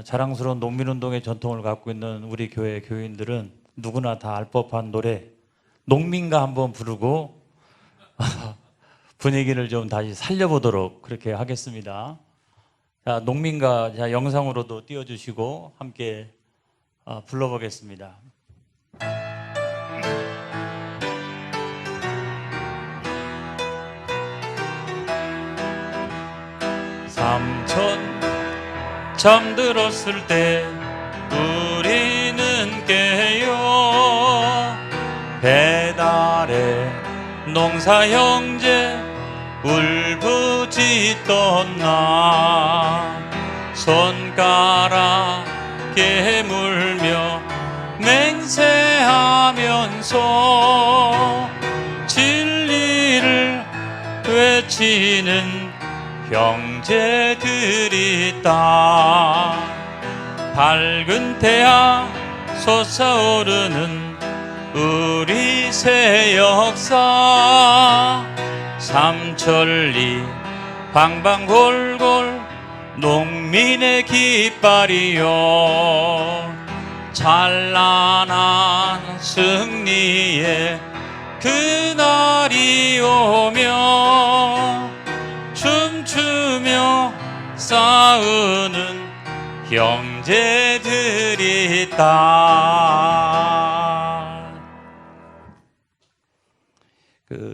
자랑스러운 농민운동의 전통을 갖고 있는 우리 교회 교인들은 누구나 다 알 법한 노래 농민가 한번 부르고 분위기를 좀 다시 살려보도록 그렇게 하겠습니다. 자, 농민가 영상으로도 띄워주시고 함께 불러보겠습니다. 삼천 잠들었을 때 우리는 깨요. 배달의 농사 형제 울부짖던 나 손가락 깨물며 맹세하면서 진리를 외치는 형제들이 있다. 밝은 태양 솟아오르는 우리 새 역사 삼천리 방방골골 농민의 깃발이요 찬란한 승리의 그날이 오며 춤추며 싸우는 형제들이 있다.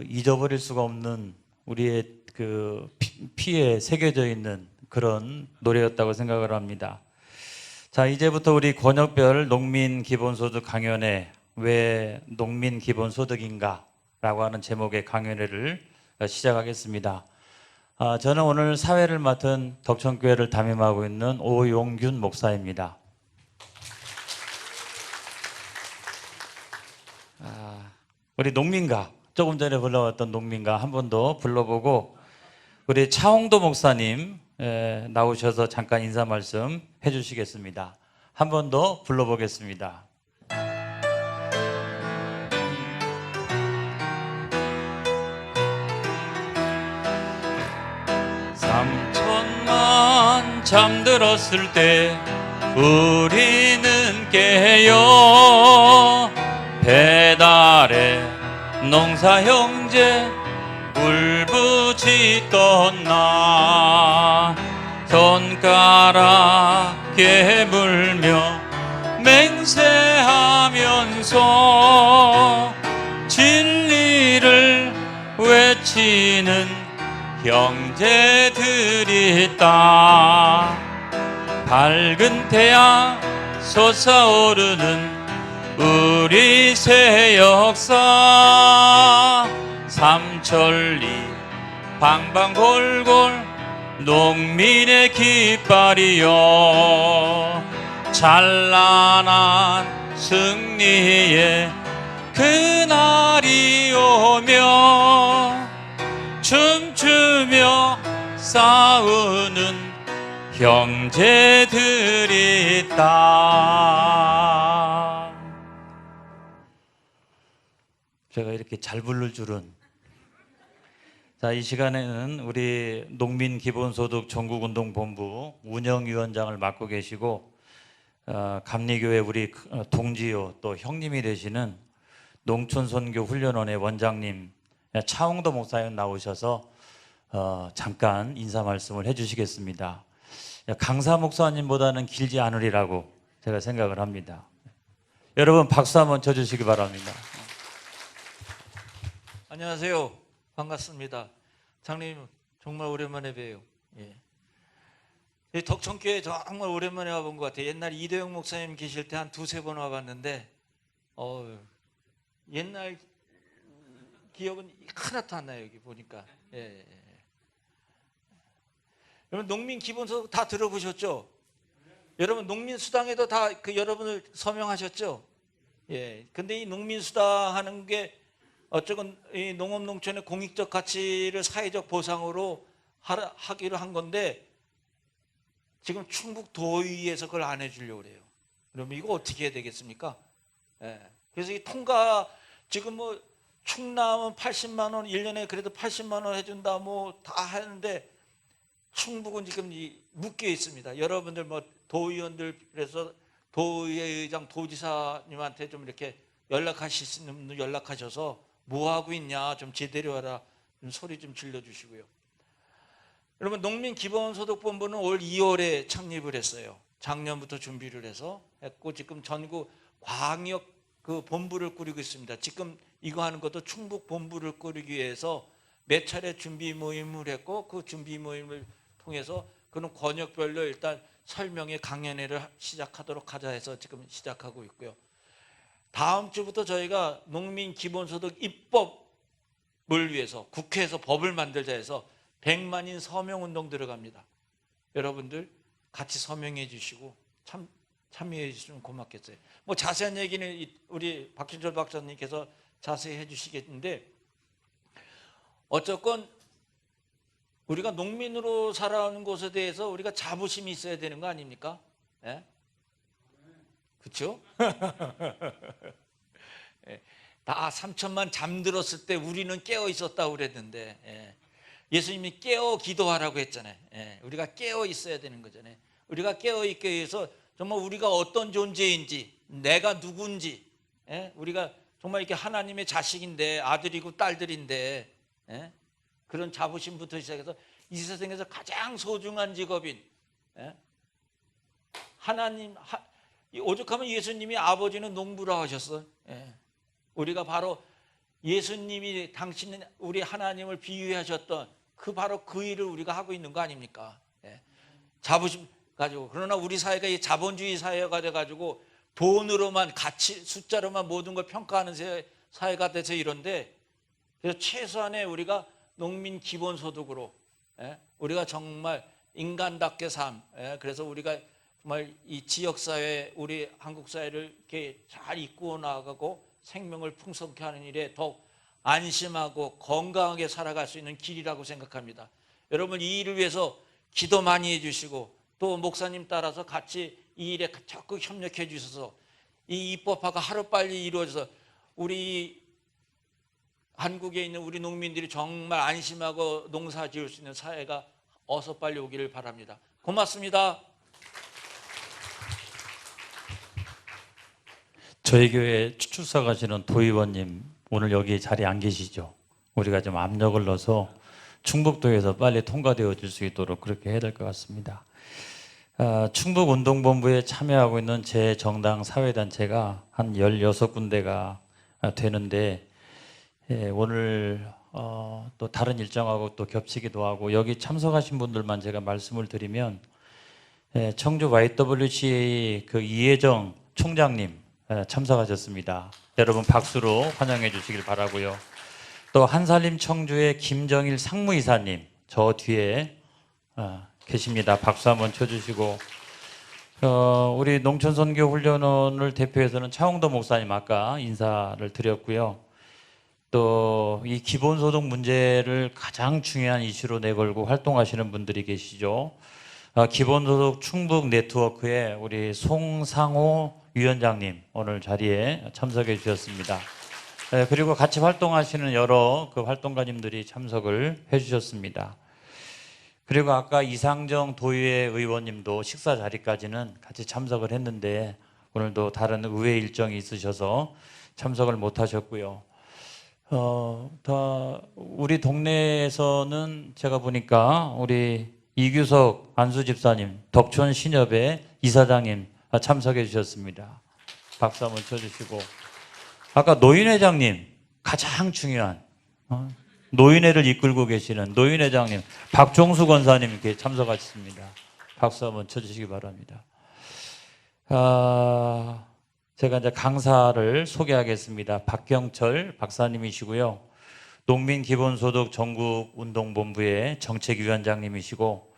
잊어버릴 수가 없는 우리의 피에 새겨져 있는 그런 노래였다고 생각을 합니다. 자, 이제부터 우리 권역별 농민 기본소득 강연회 왜 농민 기본소득인가 라고 하는 제목의 강연회를 시작하겠습니다. 저는 오늘 사회를 맡은 덕천교회를 담임하고 있는 오용균 목사입니다. 우리 농민가, 조금 전에 불러왔던 농민가 한 번 더 불러보고 우리 차홍도 목사님 나오셔서 잠깐 인사 말씀 해주시겠습니다. 한 번 더 불러보겠습니다. 삼천만 잠들었을 때 우리는 깨요. 배달의 농사 형제 울부짖던 나 손가락 깨물며 맹세하면서 진리를 외치는 형제들이 있다. 밝은 태양 솟아오르는 우리 새 역사 삼천리 방방골골 농민의 깃발이요 찬란한 승리의 그날이 오며 춤추며 싸우는 형제들이 있다. 제가 이렇게 잘 부를 줄은. 자, 이 시간에는 우리 농민기본소득 전국운동본부 운영위원장을 맡고 계시고 감리교회 우리 동지요 또 형님이 되시는 농촌선교훈련원의 원장님 차홍도 목사님 나오셔서 잠깐 인사 말씀을 해주시겠습니다. 강사 목사님보다는 길지 않으리라고 제가 생각을 합니다. 여러분 박수 한번 쳐주시기 바랍니다. 안녕하세요. 반갑습니다. 장님 정말 오랜만에 봬요. 예. 덕천교회 정말 오랜만에 와본 것 같아요. 옛날 이도영 목사님 계실 때 한 두세 번 와봤는데 옛날 기억은 하나도 안 나요. 여기 보니까. 예. 여러분 농민 기본소득 다 들어보셨죠? 여러분 농민 수당에도 다 여러분을 서명하셨죠? 예. 근데 이 농민 수당 하는 게 어쨌건 이 농업 농촌의 공익적 가치를 사회적 보상으로 하기로 한 건데 지금 충북 도의회에서 그걸 안 해주려고 그래요. 그러면 이거 어떻게 해야 되겠습니까? 예. 그래서 이 통과 지금 뭐 충남은 80만 원 1년에 그래도 80만 원 해준다 뭐 다 하는데 충북은 지금 묶여 있습니다. 여러분들 뭐 도의원들 그래서 도의회의장 도지사님한테 좀 이렇게 연락하실 수 있는 분들 연락하셔서 뭐 하고 있냐 좀 제대로 하라 좀 소리 좀 질러주시고요. 여러분 농민기본소득본부는 올 2월에 창립을 했어요. 작년부터 준비를 해서 했고 지금 전국 광역 그 본부를 꾸리고 있습니다. 지금 이거 하는 것도 충북 본부를 꾸리기 위해서 몇 차례 준비 모임을 했고 그 준비 모임을 통해서 그런 권역별로 일단 설명회 강연회를 시작하도록 하자 해서 지금 시작하고 있고요. 다음 주부터 저희가 농민기본소득 입법을 위해서 국회에서 법을 만들자 해서 100만인 서명운동 들어갑니다. 여러분들 같이 서명해 주시고 참여해 주시면 고맙겠어요. 뭐 자세한 얘기는 우리 박진철 박사님께서 자세히 해 주시겠는데 어쨌건 우리가 농민으로 살아오는 것에 대해서 우리가 자부심이 있어야 되는 거 아닙니까? 예? 그렇죠? 예. 다 3천만 잠들었을 때 우리는 깨어 있었다고 그랬는데 예. 예수님이 깨어 기도하라고 했잖아요. 예. 우리가 깨어 있어야 되는 거잖아요. 우리가 깨어 있기 위해서 정말 우리가 어떤 존재인지 내가 누군지 예? 우리가 정말 이렇게 하나님의 자식인데 아들이고 딸들인데 예? 그런 자부심부터 시작해서 이 세상에서 가장 소중한 직업인 예? 하나님 오죽하면 예수님이 아버지는 농부라 하셨어. 예. 우리가 바로 예수님이 당신은 우리 하나님을 비유하셨던 그 바로 그 일을 우리가 하고 있는 거 아닙니까? 예. 자부심 가지고 그러나 우리 사회가 이 자본주의 사회가 돼가지고 돈으로만 가치 숫자로만 모든 걸 평가하는 사회가 돼서 이런데 그래서 최소한의 우리가 농민 기본소득으로 예? 우리가 정말 인간답게 삶 예? 그래서 우리가 정말 이 지역사회 우리 한국사회를 이렇게 잘 이끌어 나가고 생명을 풍성케 하는 일에 더 안심하고 건강하게 살아갈 수 있는 길이라고 생각합니다. 여러분 이 일을 위해서 기도 많이 해주시고 또 목사님 따라서 같이 이 일에 적극 협력해 주셔서 이 입법화가 하루빨리 이루어져서 우리 한국에 있는 우리 농민들이 정말 안심하고 농사 지을 수 있는 사회가 어서 빨리 오기를 바랍니다. 고맙습니다. 저희 교회 추출사 가시는 도의원님 오늘 여기 자리에 안 계시죠? 우리가 좀 압력을 넣어서 충북도에서 빨리 통과되어 줄 수 있도록 그렇게 해야 될 것 같습니다. 충북운동본부에 참여하고 있는 제 정당 사회단체가 한 16군데가 되는데 오늘 또 다른 일정하고 또 겹치기도 하고 여기 참석하신 분들만 제가 말씀을 드리면 청주 YWCA 그 이혜정 총장님 참석하셨습니다. 여러분 박수로 환영해 주시길 바라고요. 또 한살림 청주의 김정일 상무이사님 저 뒤에 계십니다. 박수 한번 쳐주시고 우리 농촌선교훈련원을 대표해서는 차홍도 목사님 아까 인사를 드렸고요. 또 이 기본소득 문제를 가장 중요한 이슈로 내걸고 활동하시는 분들이 계시죠. 기본소득 충북 네트워크의 우리 송상호 위원장님 오늘 자리에 참석해 주셨습니다. 그리고 같이 활동하시는 여러 그 활동가님들이 참석을 해 주셨습니다. 그리고 아까 이상정 도의회 의원님도 식사 자리까지는 같이 참석을 했는데 오늘도 다른 의회 일정이 있으셔서 참석을 못 하셨고요. 우리 동네에서는 제가 보니까 우리 이규석 안수집사님, 덕촌 신협의 이사장님 참석해 주셨습니다. 박수 한번 쳐주시고 아까 노인회장님 가장 중요한 노인회를 이끌고 계시는 노인회장님 박종수 권사님 이렇게 참석하셨습니다. 박수 한번 쳐주시기 바랍니다. 제가 이제 강사를 소개하겠습니다. 박경철 박사님이시고요. 농민기본소득 전국운동본부의 정책위원장님이시고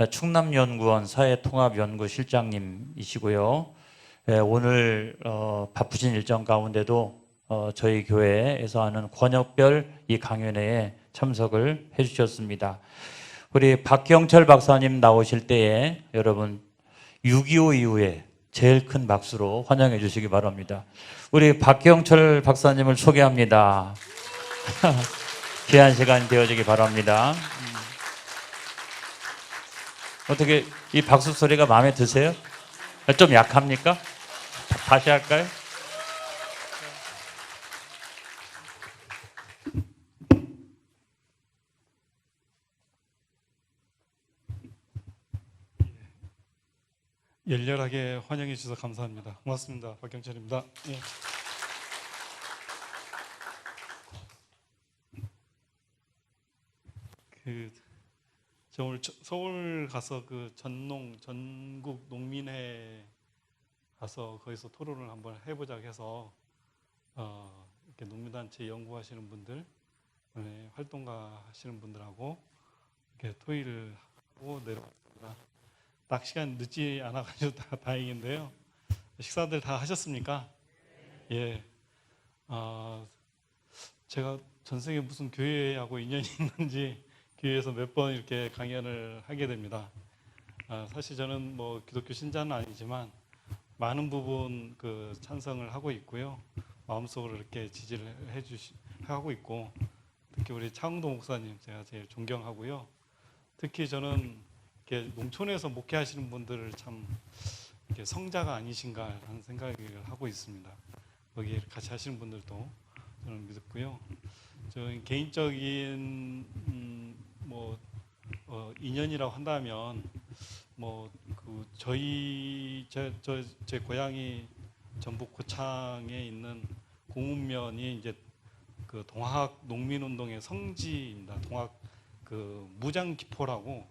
충남연구원 사회통합연구실장님이시고요. 오늘 바쁘신 일정 가운데도 저희 교회에서 하는 권역별 이 강연회에 참석을 해주셨습니다. 우리 박경철 박사님 나오실 때에 여러분 6.25 이후에 제일 큰 박수로 환영해 주시기 바랍니다. 우리 박경철 박사님을 소개합니다. 귀한 시간이 되어지기 바랍니다. 어떻게 이 박수 소리가 마음에 드세요? 좀 약합니까? 다시 할까요? 열렬하게 환영해 주셔서 감사합니다. 고맙습니다. 박경철입니다. 예. 저 오늘 서울 가서 전국 농민회 가서 거기서 토론을 한번 해보자고 해서 이렇게 농민단체 연구하시는 분들, 활동가 하시는 분들하고 이렇게 토의를 하고 내려왔습니다. 딱 시간 늦지 않아가지고 다행인데요. 식사들 다 하셨습니까? 예. 제가 전생에 무슨 교회하고 인연이 있는지 교회에서 몇 번 이렇게 강연을 하게 됩니다. 사실 저는 뭐 기독교 신자는 아니지만 많은 부분 찬성을 하고 있고요. 마음속으로 이렇게 지지를 하고 있고, 특히 우리 차흥도 목사님 제가 제일 존경하고요. 특히 저는 이렇게 농촌에서 목회하시는 분들을 참 이렇게 성자가 아니신가 하는 생각을 하고 있습니다. 거기에 같이 하시는 분들도 저는 믿었고요. 저는 개인적인 인연이라고 한다면 제 고향이 전북 고창에 있는 공읍면이 이제 동학 농민운동의 성지입니다. 동학 무장기포라고.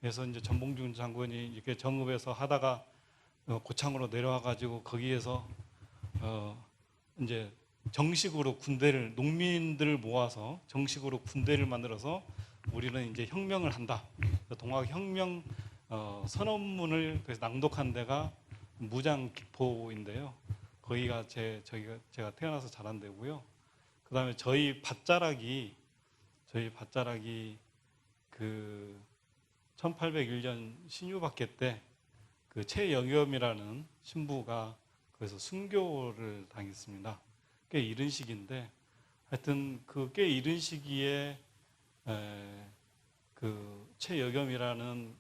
그래서 이제 전봉준 장군이 이렇게 정읍에서 하다가 고창으로 내려와 가지고 거기에서 이제 정식으로 군대를, 농민들을 모아서 정식으로 군대를 만들어서 우리는 이제 혁명을 한다. 동학혁명 선언문을 그래서 낭독한 데가 무장기포인데요. 거기가 제가 태어나서 자란 데고요. 그다음에 저희 밭자락이 1801년 신유박해 때 최영염이라는 신부가 거기서 순교를 당했습니다. 꽤 이른 시기인데, 하여튼 꽤 이른 시기에 최여겸이라는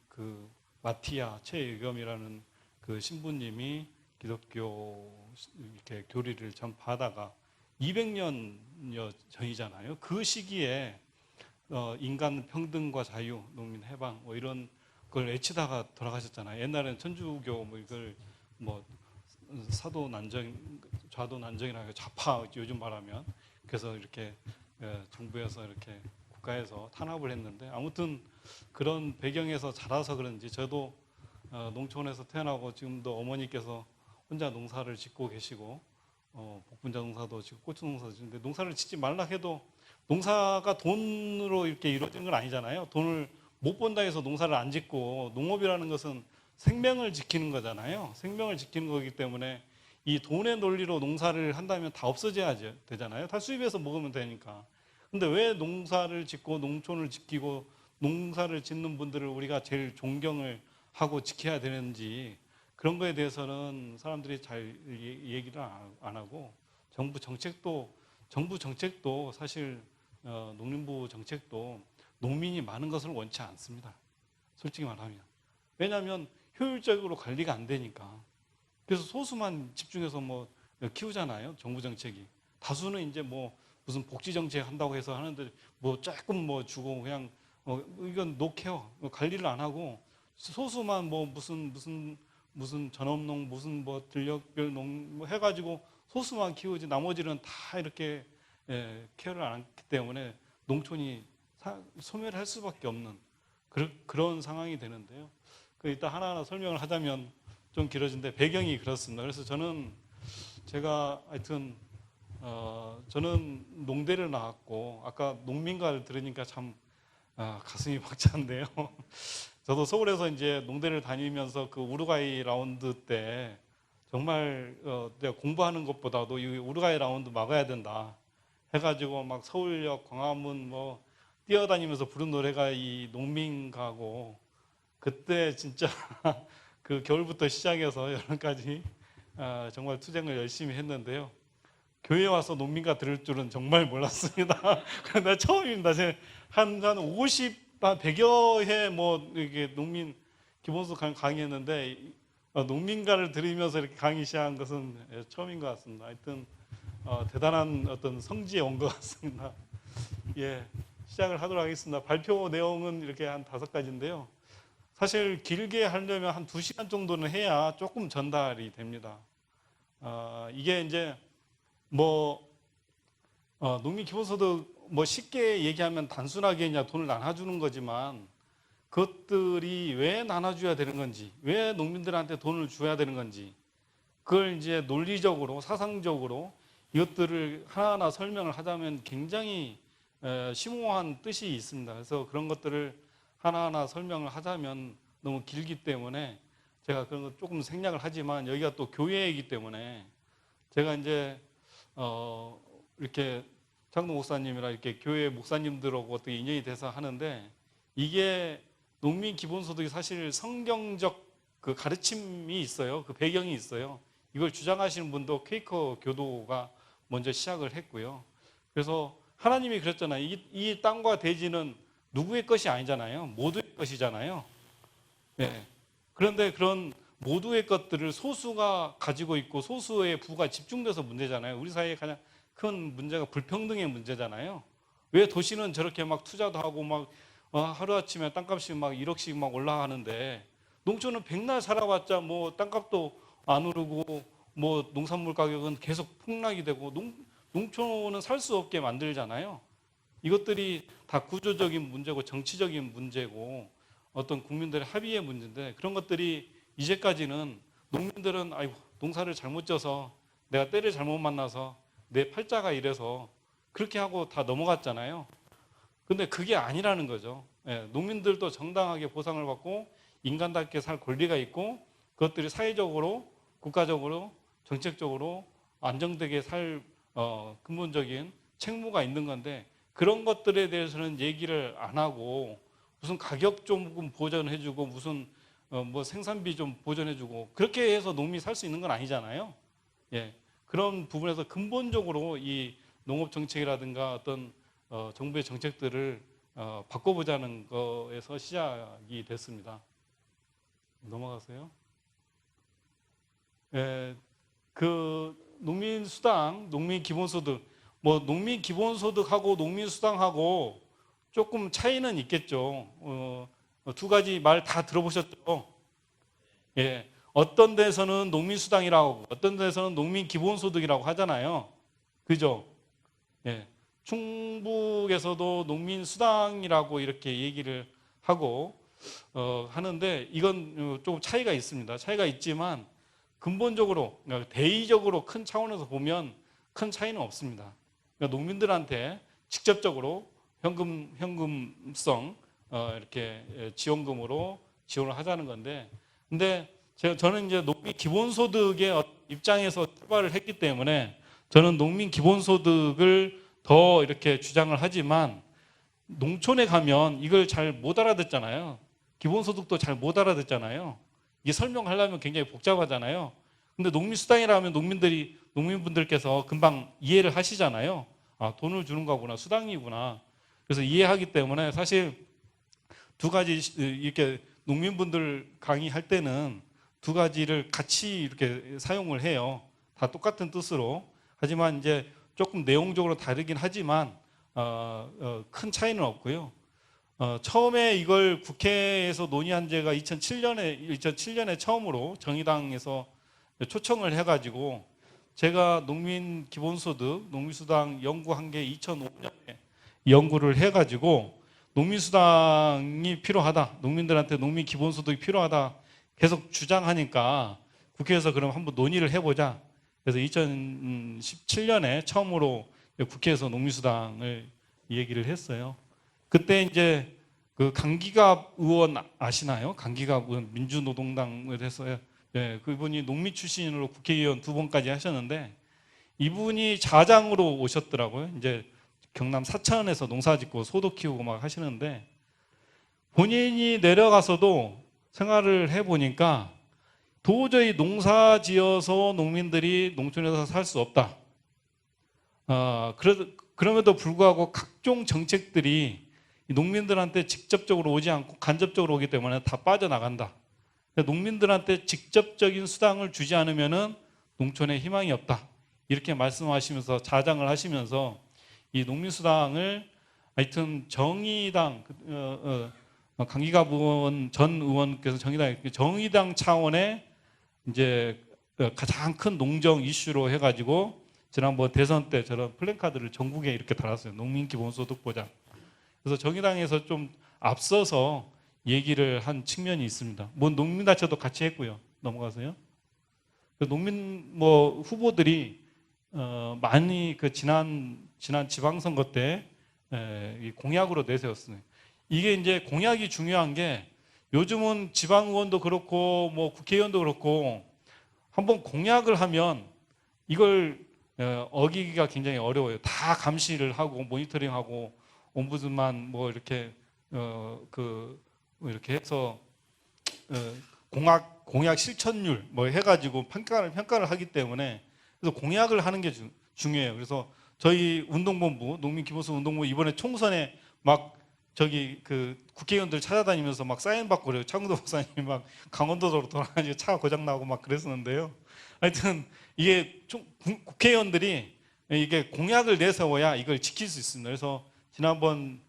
마티아 최여겸이라는 신부님이 기독교 이렇게 교리를 전파하다가 200년여 전이잖아요. 그 시기에 인간 평등과 자유, 농민 해방 이런 걸 외치다가 돌아가셨잖아요. 옛날에는 천주교 이걸 사도 난정, 좌도 난정이라고 좌파 요즘 말하면, 그래서 이렇게 정부에서 이렇게 국가에서 탄압을 했는데, 아무튼 그런 배경에서 자라서 그런지 저도 농촌에서 태어나고 지금도 어머니께서 혼자 농사를 짓고 계시고 복분자 농사도 짓고 고추 농사도 짓는데, 농사를 짓지 말라 해도 농사가 돈으로 이렇게 이루어지는 건 아니잖아요. 돈을 못 번다 해서 농사를 안 짓고, 농업이라는 것은 생명을 지키는 거잖아요. 생명을 지키는 거기 때문에 이 돈의 논리로 농사를 한다면 다 없어져야 되잖아요. 다 수입해서 먹으면 되니까. 근데 왜 농사를 짓고 농촌을 지키고 농사를 짓는 분들을 우리가 제일 존경을 하고 지켜야 되는지, 그런 거에 대해서는 사람들이 잘 얘기를 안 하고, 정부 정책도 사실 농림부 정책도 농민이 많은 것을 원치 않습니다. 솔직히 말하면. 왜냐하면 효율적으로 관리가 안 되니까. 그래서 소수만 집중해서 키우잖아요. 정부 정책이. 다수는 이제 무슨 복지 정책 한다고 해서 하는데 조금 주고 그냥 이건 노케어 관리를 안 하고, 소수만 무슨 전업농 무슨 들녘별 농 해가지고 소수만 키우지 나머지는 다 이렇게 케어를 안 했기 때문에 농촌이 소멸을 할 수밖에 없는 그런 상황이 되는데요. 이따 하나하나 설명을 하자면 좀 길어진데, 배경이 그렇습니다. 그래서 제가 하여튼 저는 농대를 나왔고, 아까 농민가를 들으니까 참 가슴이 벅찬데요. 저도 서울에서 이제 농대를 다니면서 우루과이 라운드 때 정말 내가 공부하는 것보다도 이 우루과이 라운드 막아야 된다 해가지고 막 서울역, 광화문 뛰어다니면서 부른 노래가 이 농민가고, 그때 진짜 겨울부터 시작해서 여름까지 정말 투쟁을 열심히 했는데요. 교회에 와서 농민가 들을 줄은 정말 몰랐습니다. 나 처음입니다. 한 100여 해 이게 농민 기본소득 강의했는데 농민가를 들으면서 이렇게 강의 시작한 것은 처음인 것 같습니다. 하여튼 대단한 어떤 성지에 온 것 같습니다. 예, 시작을 하도록 하겠습니다. 발표 내용은 이렇게 한 5가지인데요. 사실 길게 하려면 한 2시간 정도는 해야 조금 전달이 됩니다. 이게 이제 농민 기본소득 쉽게 얘기하면 단순하게 그냥 돈을 나눠주는 거지만 그것들이 왜 나눠줘야 되는 건지, 왜 농민들한테 돈을 줘야 되는 건지, 그걸 이제 논리적으로, 사상적으로 이것들을 하나하나 설명을 하자면 굉장히 심오한 뜻이 있습니다. 그래서 그런 것들을 하나하나 설명을 하자면 너무 길기 때문에 제가 그런 거 조금 생략을 하지만 여기가 또 교회이기 때문에 제가 이제 이렇게 장동 목사님이랑 이렇게 교회 목사님들하고 어떻게 인연이 돼서 하는데 이게 농민 기본소득이 사실 성경적 그 가르침이 있어요. 그 배경이 있어요. 이걸 주장하시는 분도 퀘이커 교도가 먼저 시작을 했고요. 그래서 하나님이 그랬잖아요. 이 땅과 대지는 누구의 것이 아니잖아요. 모두의 것이잖아요. 네. 그런데 그런 모두의 것들을 소수가 가지고 있고 소수의 부가 집중돼서 문제잖아요. 우리 사회에 가장 큰 문제가 불평등의 문제잖아요. 왜 도시는 저렇게 막 투자도 하고 막 하루아침에 땅값이 막 1억씩 막 올라가는데 농촌은 백날 살아봤자 뭐 땅값도 안 오르고 뭐 농산물 가격은 계속 폭락이 되고 농촌은 살 수 없게 만들잖아요. 이것들이 다 구조적인 문제고 정치적인 문제고 어떤 국민들의 합의의 문제인데 그런 것들이 이제까지는 농민들은 아이고 농사를 잘못 져서 내가 때를 잘못 만나서 내 팔자가 이래서 그렇게 하고 다 넘어갔잖아요. 근데 그게 아니라는 거죠. 예, 농민들도 정당하게 보상을 받고 인간답게 살 권리가 있고 그것들이 사회적으로, 국가적으로, 정책적으로 안정되게 살 근본적인 책무가 있는 건데 그런 것들에 대해서는 얘기를 안 하고 무슨 가격 조금 보전해주고 무슨 뭐 생산비 좀 보전해주고 그렇게 해서 농민이 살 수 있는 건 아니잖아요. 예, 그런 부분에서 근본적으로 이 농업 정책이라든가 어떤 정부의 정책들을 바꿔보자는 거에서 시작이 됐습니다. 넘어가세요. 예, 그 농민수당, 농민기본소득, 농민 기본소득하고 농민수당하고 조금 차이는 있겠죠. 2가지 말 다 들어보셨죠? 예, 어떤 데서는 농민수당이라고 하고 어떤 데서는 농민기본소득이라고 하잖아요. 그죠? 예, 충북에서도 농민수당이라고 이렇게 얘기를 하고 하는데 이건 조금 차이가 있습니다. 차이가 있지만 근본적으로 그러니까 대의적으로 큰 차원에서 보면 큰 차이는 없습니다. 그러니까 농민들한테 직접적으로 현금성 이렇게 지원금으로 지원을 하자는 건데, 근데 저는 이제 농민 기본소득의 입장에서 출발을 했기 때문에 저는 농민 기본소득을 더 이렇게 주장을 하지만 농촌에 가면 이걸 잘 못 알아듣잖아요. 기본소득도 잘 못 알아듣잖아요. 이게 설명하려면 굉장히 복잡하잖아요. 근데 농민수당이라면 농민분들께서 금방 이해를 하시잖아요. 아, 돈을 주는 거구나, 수당이구나. 그래서 이해하기 때문에 사실 2가지 이렇게 농민분들 강의할 때는 2가지를 같이 이렇게 사용을 해요. 다 똑같은 뜻으로. 하지만 이제 조금 내용적으로 다르긴 하지만 큰 차이는 없고요. 처음에 이걸 국회에서 논의한 제가 2007년에 처음으로 정의당에서 초청을 해가지고 제가 농민 기본소득, 농민수당 연구한 게 2005년에 연구를 해가지고 농민수당이 필요하다, 농민들한테 농민 기본소득이 필요하다 계속 주장하니까 국회에서 그럼 한번 논의를 해보자. 그래서 2017년에 처음으로 국회에서 농민수당을 얘기를 했어요. 그때 이제 그 강기갑 의원 아시나요? 강기갑 의원 민주노동당을 해서요. 예, 그분이 농민 출신으로 국회의원 2번까지 하셨는데 이분이 자장으로 오셨더라고요. 이제 경남 사천에서 농사짓고 소도 키우고 막 하시는데 본인이 내려가서도 생활을 해보니까 도저히 농사 지어서 농민들이 농촌에서 살 수 없다. 그럼에도 불구하고 각종 정책들이 농민들한테 직접적으로 오지 않고 간접적으로 오기 때문에 다 빠져나간다. 농민들한테 직접적인 수당을 주지 않으면은 농촌에 희망이 없다. 이렇게 말씀하시면서 자장을 하시면서 이 농민수당을 하여튼 정의당 강기갑 의원 전 의원께서 정의당 차원의 이제 가장 큰 농정 이슈로 해가지고 지난번 대선 때 저런 플랜카드를 전국에 이렇게 달았어요. 농민 기본소득 보장. 그래서 정의당에서 좀 앞서서 얘기를 한 측면이 있습니다. 뭐 농민단체도 같이 했고요. 넘어가세요. 농민 뭐 후보들이 많이 그 지난 지방선거 때 이 공약으로 내세웠어요. 이게 이제 공약이 중요한 게 요즘은 지방의원도 그렇고 뭐 국회의원도 그렇고 한번 공약을 하면 이걸 어기기가 굉장히 어려워요. 다 감시를 하고 모니터링하고 옴부드만 뭐 이렇게 이렇게 해서 공약 실천율 뭐 해가지고 평가를 하기 때문에 그래서 공약을 하는 게 중요해요. 그래서 저희 운동본부 농민기본소득 운동본부 이번에 총선에 막 저기 그 국회의원들 찾아다니면서 막 사인 받고 그래요. 창도 박사님이 막 강원도로 돌아가지고 차가 고장 나고 막 그랬었는데요. 하여튼 이게 국회의원들이 이게 공약을 내세워야 이걸 지킬 수 있습니다. 그래서 지난번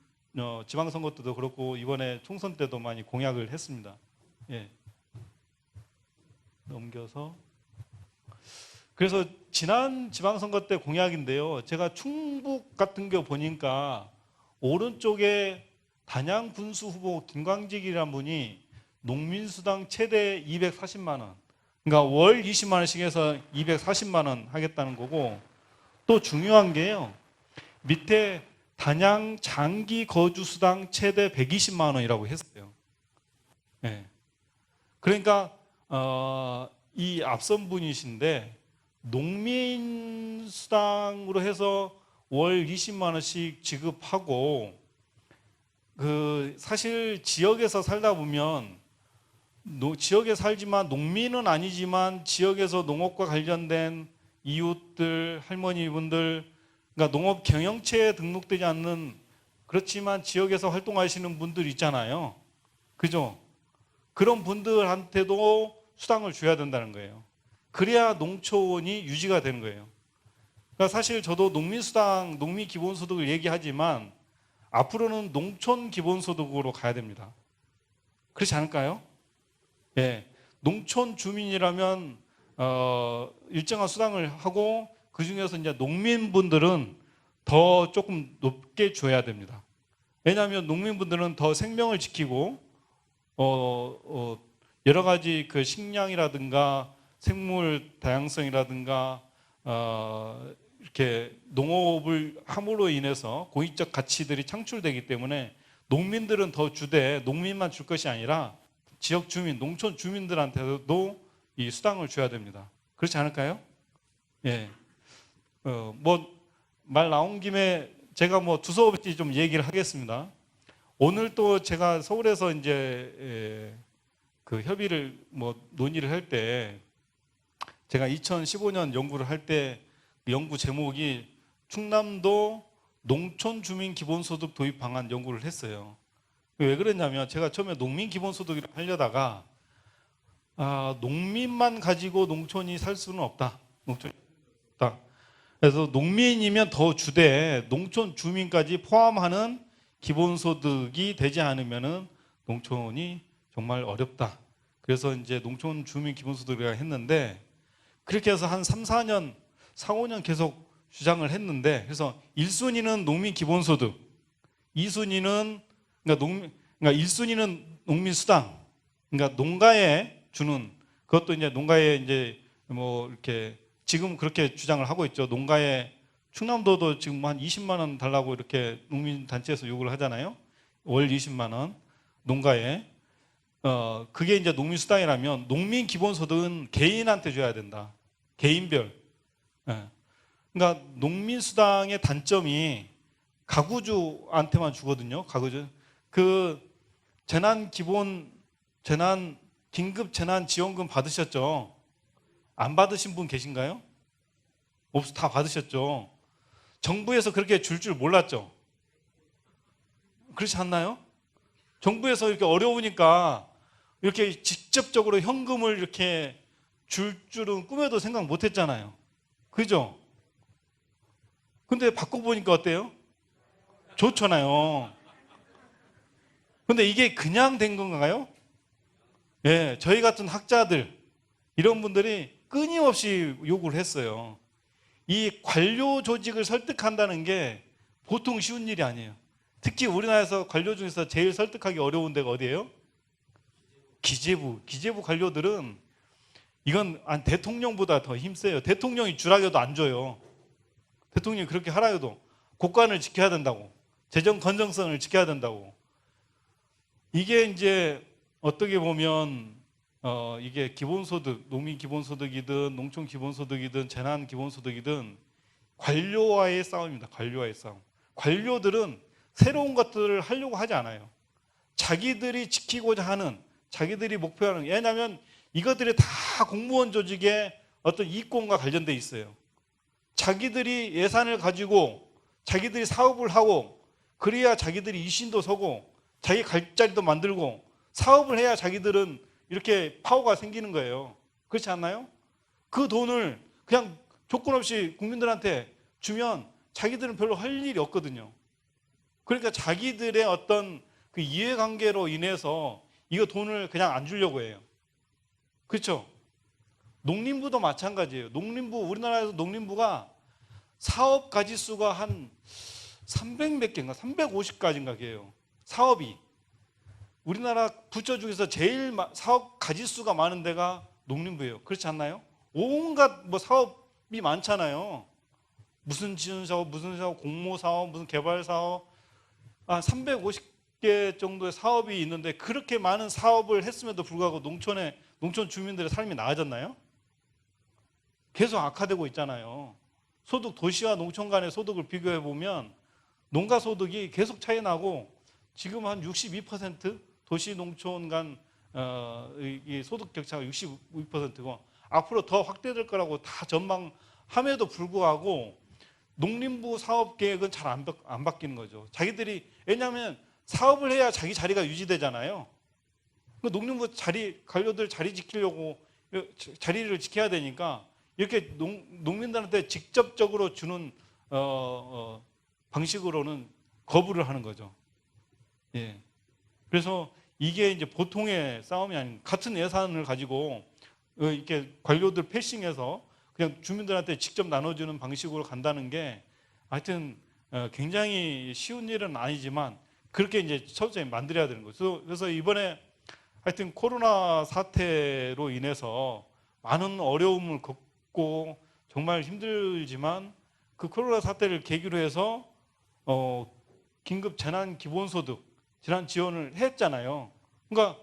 지방선거 때도 그렇고 이번에 총선 때도 많이 공약을 했습니다. 예. 넘겨서 그래서 지난 지방선거 때 공약인데요. 제가 충북 같은 거 보니까 오른쪽에 단양 군수 후보 김광직이라는 분이 농민수당 최대 240만 원. 그러니까 월 20만 원씩 해서 240만 원 하겠다는 거고 또 중요한 게요. 밑에 단양 장기 거주 수당 최대 120만 원이라고 했어요. 네. 그러니까 이 앞선 분이신데 농민 수당으로 해서 월 20만 원씩 지급하고 그 사실 지역에서 살다 보면 지역에 살지만 농민은 아니지만 지역에서 농업과 관련된 이웃들, 할머니분들, 그러니까 농업 경영체에 등록되지 않는 그렇지만 지역에서 활동하시는 분들 있잖아요. 그죠? 그런 분들한테도 수당을 줘야 된다는 거예요. 그래야 농촌이 유지가 되는 거예요. 그러니까 사실 저도 농민수당, 농민기본소득을 얘기하지만 앞으로는 농촌 기본소득으로 가야 됩니다. 그렇지 않을까요? 예, 농촌 주민이라면 일정한 수당을 하고 그 중에서 이제 농민분들은 더 조금 높게 줘야 됩니다. 왜냐하면 농민분들은 더 생명을 지키고 여러 가지 그 식량이라든가 생물 다양성이라든가 이렇게 농업을 함으로 인해서 공익적 가치들이 창출되기 때문에 농민들은 더 주되 농민만 줄 것이 아니라 지역 주민, 농촌 주민들한테도 이 수당을 줘야 됩니다. 그렇지 않을까요? 예. 뭐 말 나온 김에 제가 뭐 두서없이 좀 얘기를 하겠습니다. 오늘 또 제가 서울에서 이제 그 협의를 뭐 논의를 할 때 제가 2015년 연구를 할 때 연구 제목이 충남도 농촌 주민 기본소득 도입 방안 연구를 했어요. 왜 그랬냐면 제가 처음에 농민 기본소득을 하려다가 농민만 가지고 농촌이 살 수는 없다. 농촌이 없다. 그래서 농민이면 더 주되 농촌 주민까지 포함하는 기본소득이 되지 않으면은 농촌이 정말 어렵다. 그래서 이제 농촌 주민 기본소득을 했는데 그렇게 해서 한 3, 4년, 4, 5년 계속 주장을 했는데 그래서 1순위는 농민 기본소득, 2순위는 그러니까 1순위는 농민 수당. 그러니까 농가에 주는 그것도 이제 농가에 이제 뭐 이렇게 지금 그렇게 주장을 하고 있죠. 농가에 충남도도 지금 한 20만 원 달라고 이렇게 농민 단체에서 요구를 하잖아요. 월 20만 원 농가에 그게 이제 농민 수당이라면 농민 기본소득은 개인한테 줘야 된다. 개인별. 예. 그러니까 농민 수당의 단점이 가구주한테만 주거든요. 가구주. 그 긴급 재난 지원금 받으셨죠? 안 받으신 분 계신가요? 다 받으셨죠? 정부에서 그렇게 줄 몰랐죠? 그렇지 않나요? 정부에서 이렇게 어려우니까 이렇게 직접적으로 현금을 이렇게 줄 줄은 꿈에도 생각 못 했잖아요. 그죠? 근데 바꿔보니까 어때요? 좋잖아요. 근데 이게 그냥 된 건가요? 예, 저희 같은 학자들, 이런 분들이 끊임없이 요구를 했어요. 이 관료 조직을 설득한다는 게 보통 쉬운 일이 아니에요. 특히 우리나라에서 관료 중에서 제일 설득하기 어려운 데가 어디예요? 기재부 관료들은 이건 대통령보다 더 힘세요. 대통령이 주라고 해도 안 줘요. 대통령이 그렇게 하라 해도 국간을 지켜야 된다고, 재정 건전성을 지켜야 된다고. 이게 이제 어떻게 보면 이게 기본소득, 농민 기본소득이든 농촌 기본소득이든 재난 기본소득이든 관료와의 싸움입니다. 관료와의 싸움. 관료들은 새로운 것들을 하려고 하지 않아요. 자기들이 지키고자 하는, 자기들이 목표하는, 왜냐하면 이것들이 다 공무원 조직의 어떤 이권과 관련돼 있어요. 자기들이 예산을 가지고 자기들이 사업을 하고, 그래야 자기들이 이신도 서고 자기 갈 자리도 만들고 사업을 해야 자기들은 이렇게 파워가 생기는 거예요. 그렇지 않나요? 그 돈을 그냥 조건 없이 국민들한테 주면 자기들은 별로 할 일이 없거든요. 그러니까 자기들의 어떤 그 이해관계로 인해서 이거 돈을 그냥 안 주려고 해요. 그렇죠? 농림부도 마찬가지예요. 우리나라에서 농림부가 사업 가지수가 한 300몇 개인가 350가지인가 해요. 사업이. 우리나라 부처 중에서 제일 사업 가지수가 많은 데가 농림부예요. 그렇지 않나요? 온갖 뭐 사업이 많잖아요. 무슨 지원사업, 무슨 사업, 공모사업, 무슨 개발사업, 350개 정도의 사업이 있는데 그렇게 많은 사업을 했음에도 불구하고 농촌 주민들의 삶이 나아졌나요? 계속 악화되고 있잖아요. 도시와 농촌 간의 소득을 비교해 보면 농가 소득이 계속 차이 나고 지금 한 62% 도시 농촌 간 이 소득 격차가 62%고 앞으로 더 확대될 거라고 다 전망함에도 불구하고 농림부 사업 계획은 잘 안 바뀌는 거죠. 자기들이, 왜냐하면 사업을 해야 자기 자리가 유지되잖아요. 농림부 관료들 자리 지키려고 자리를 지켜야 되니까 이렇게 농민들한테 직접적으로 주는 방식으로는 거부를 하는 거죠. 예. 그래서 이게 이제 보통의 싸움이 아닌, 같은 예산을 가지고 이렇게 관료들 패싱해서 그냥 주민들한테 직접 나눠주는 방식으로 간다는 게 하여튼 굉장히 쉬운 일은 아니지만 그렇게 이제 철저히 만들어야 되는 거죠. 그래서 이번에 하여튼 코로나 사태로 인해서 많은 어려움을 겪고 정말 힘들지만 그 코로나 사태를 계기로 해서 긴급 재난 기본소득 재난 지원을 했잖아요. 그러니까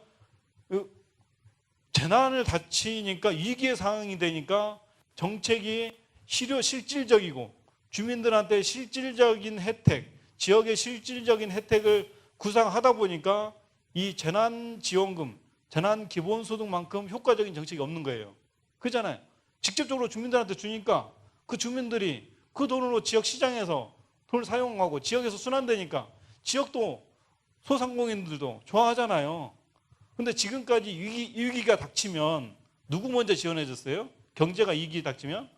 재난을 닥치니까 위기의 상황이 되니까 정책이 실질적이고 주민들한테 실질적인 혜택, 지역의 실질적인 혜택을 구상하다 보니까 이 재난지원금, 재난기본소득만큼 효과적인 정책이 없는 거예요. 그렇잖아요. 직접적으로 주민들한테 주니까 그 주민들이 그 돈으로 지역 시장에서 돈을 사용하고 지역에서 순환되니까 지역도 소상공인들도 좋아하잖아요. 근데 지금까지 위기가 닥치면 누구 먼저 지원해 줬어요? 경제가 위기 닥치면?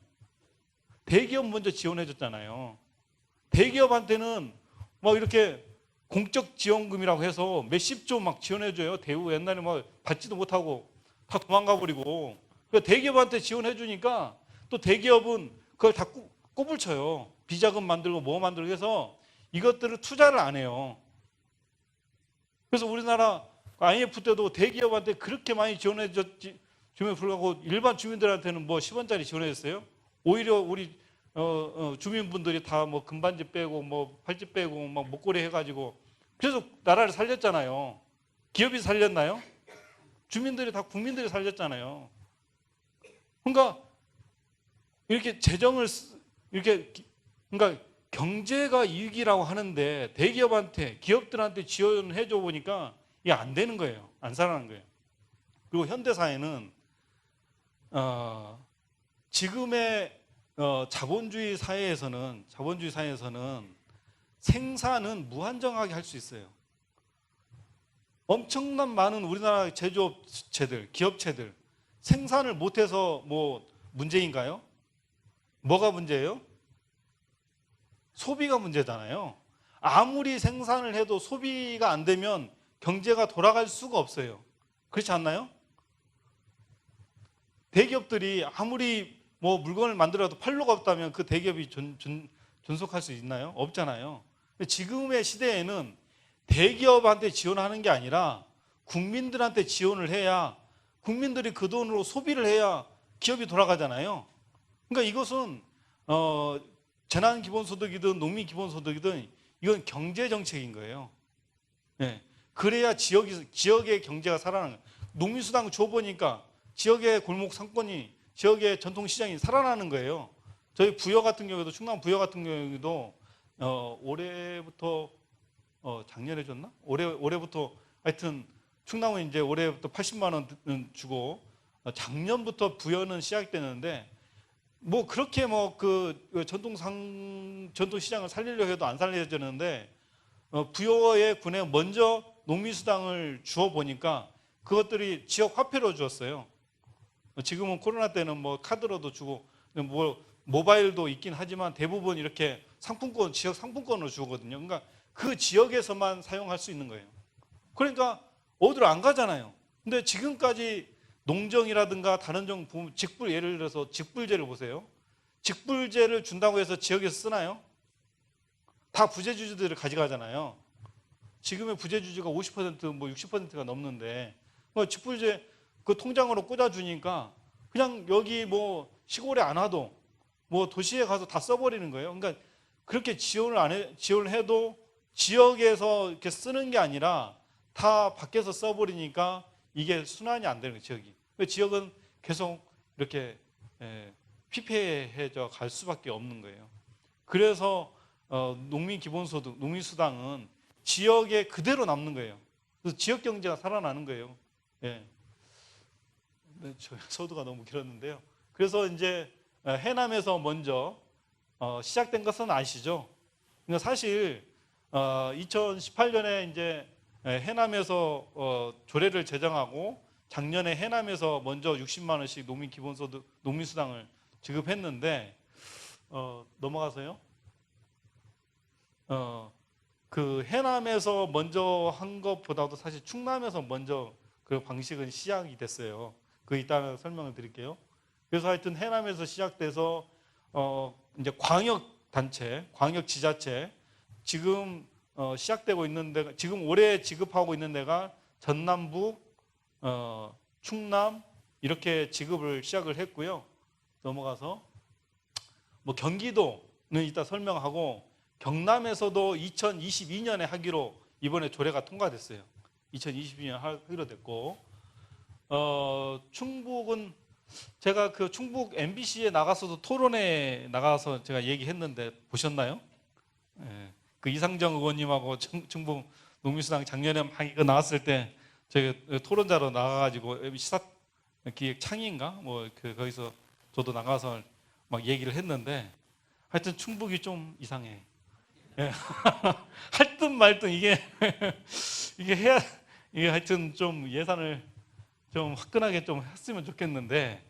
대기업 먼저 지원해 줬잖아요. 대기업한테는 막 이렇게 공적 지원금이라고 해서 몇십조 막 지원해 줘요. 대우 옛날에 막 받지도 못하고 다 도망가 버리고. 대기업한테 지원해 주니까 또 대기업은 그걸 다 꼽을 쳐요. 비자금 만들고 뭐 만들고 해서 이것들을 투자를 안 해요. 그래서 우리나라 IMF 때도 대기업한테 그렇게 많이 지원해 주면 불구하고 일반 주민들한테는 뭐 10원짜리 지원해 줬어요. 오히려 우리 주민분들이 다 뭐 금반지 빼고 뭐 팔찌 빼고 막 목걸이 해가지고 계속 나라를 살렸잖아요. 기업이 살렸나요? 국민들이 살렸잖아요. 그러니까 이렇게 그러니까 경제가 위기라고 하는데 대기업한테, 기업들한테 지원해 줘 보니까 이게 안 되는 거예요. 안 살아나는 거예요. 그리고 현대 사회는 지금의 자본주의 사회에서는 생산은 무한정하게 할 수 있어요. 엄청난 많은 우리나라 제조업체들, 기업체들 생산을 못해서 뭐 문제인가요? 뭐가 문제예요? 소비가 문제잖아요. 아무리 생산을 해도 소비가 안 되면 경제가 돌아갈 수가 없어요. 그렇지 않나요? 대기업들이 아무리 뭐 물건을 만들어도 판로가 없다면 그 대기업이 존속할 수 있나요? 없잖아요. 지금의 시대에는 대기업한테 지원하는 게 아니라 국민들한테 지원을 해야, 국민들이 그 돈으로 소비를 해야 기업이 돌아가잖아요. 그러니까 이것은 재난기본소득이든 농민기본소득이든 이건 경제정책인 거예요. 네. 그래야 지역의 경제가 살아나는 거예요. 농민수당 줘보니까 지역의 골목 상권이, 지역의 전통시장이 살아나는 거예요. 저희 부여 같은 경우에도, 충남 부여 같은 경우에도 올해부터 작년에 줬나? 올해부터 하여튼 충남은 이제 올해부터 80만 원 주고 작년부터 부여는 시작되는데 뭐 그렇게 뭐 그 전통시장을 살리려고 해도 안 살려지는데 부여의 군에 먼저 농민수당을 주어 보니까 그것들이 지역 화폐로 주었어요. 지금은 코로나 때는 뭐 카드로도 주고 뭐 모바일도 있긴 하지만 대부분 이렇게 상품권, 지역 상품권으로 주거든요. 그러니까 그 지역에서만 사용할 수 있는 거예요. 그러니까 어디로 안 가잖아요. 근데 지금까지 농정이라든가 다른 정 보면 예를 들어서 직불제를 보세요. 직불제를 준다고 해서 지역에서 쓰나요? 다 부재주주들을 가져가잖아요. 지금의 부재주주가 50% 뭐 60%가 넘는데 직불제 그 통장으로 꽂아주니까 그냥 여기 뭐 시골에 안 와도 뭐 도시에 가서 다 써버리는 거예요. 그러니까 그렇게 지원을 해도 지역에서 이렇게 쓰는 게 아니라 다 밖에서 써버리니까 이게 순환이 안 되는 거예요, 지역이. 지역은 계속 이렇게 피폐해져 갈 수밖에 없는 거예요. 그래서 농민기본소득, 농민수당은 지역에 그대로 남는 거예요. 그래서 지역 경제가 살아나는 거예요. 예. 서두가 너무 길었는데요. 그래서 이제 해남에서 먼저 시작된 것은 아시죠? 그러니까 사실 2018년에 이제 해남에서 조례를 제정하고 작년에 해남에서 먼저 60만 원씩 농민기본소득, 농민수당을 지급했는데 넘어가서요. 그 해남에서 먼저 한 것보다도 사실 충남에서 먼저 그 방식은 시작이 됐어요. 그 이따가 설명을 드릴게요. 그래서 하여튼 해남에서 시작돼서 이제 광역단체, 광역지자체 지금 시작되고 있는 데가 지금 올해 지급하고 있는 데가 전남북, 충남 이렇게 지급을 시작을 했고요. 넘어가서 뭐 경기도는 이따 설명하고 경남에서도 2022년에 하기로 이번에 조례가 통과됐어요. 2022년 하기로 됐고 충북은 제가 그 충북 MBC에 나가서도 토론에 나가서 제가 얘기했는데 보셨나요? 예. 그 이상정 의원님하고 충북 농민수당 작년에 막 이거 나왔을 때 제가 토론자로 나가가지고 시사 기획 창의인가 뭐 거기서 저도 나가서 막 얘기를 했는데 하여튼 충북이 좀 이상해. 예. 할 듯 말 듯 이게 해야 이게 하여튼 좀 예산을 좀 화끈하게 좀 했으면 좋겠는데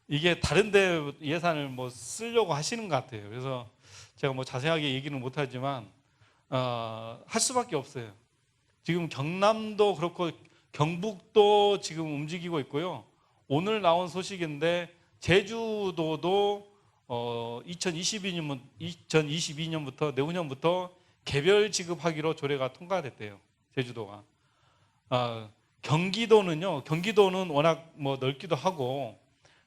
이게 다른데 예산을 뭐 쓰려고 하시는 것 같아요. 그래서 제가 뭐 자세하게 얘기는 못하지만 할 수밖에 없어요. 지금 경남도 그렇고 경북도 지금 움직이고 있고요. 오늘 나온 소식인데 제주도도 2022년부터 내후년부터 개별 지급하기로 조례가 통과됐대요. 제주도가. 경기도는요. 경기도는 워낙 뭐 넓기도 하고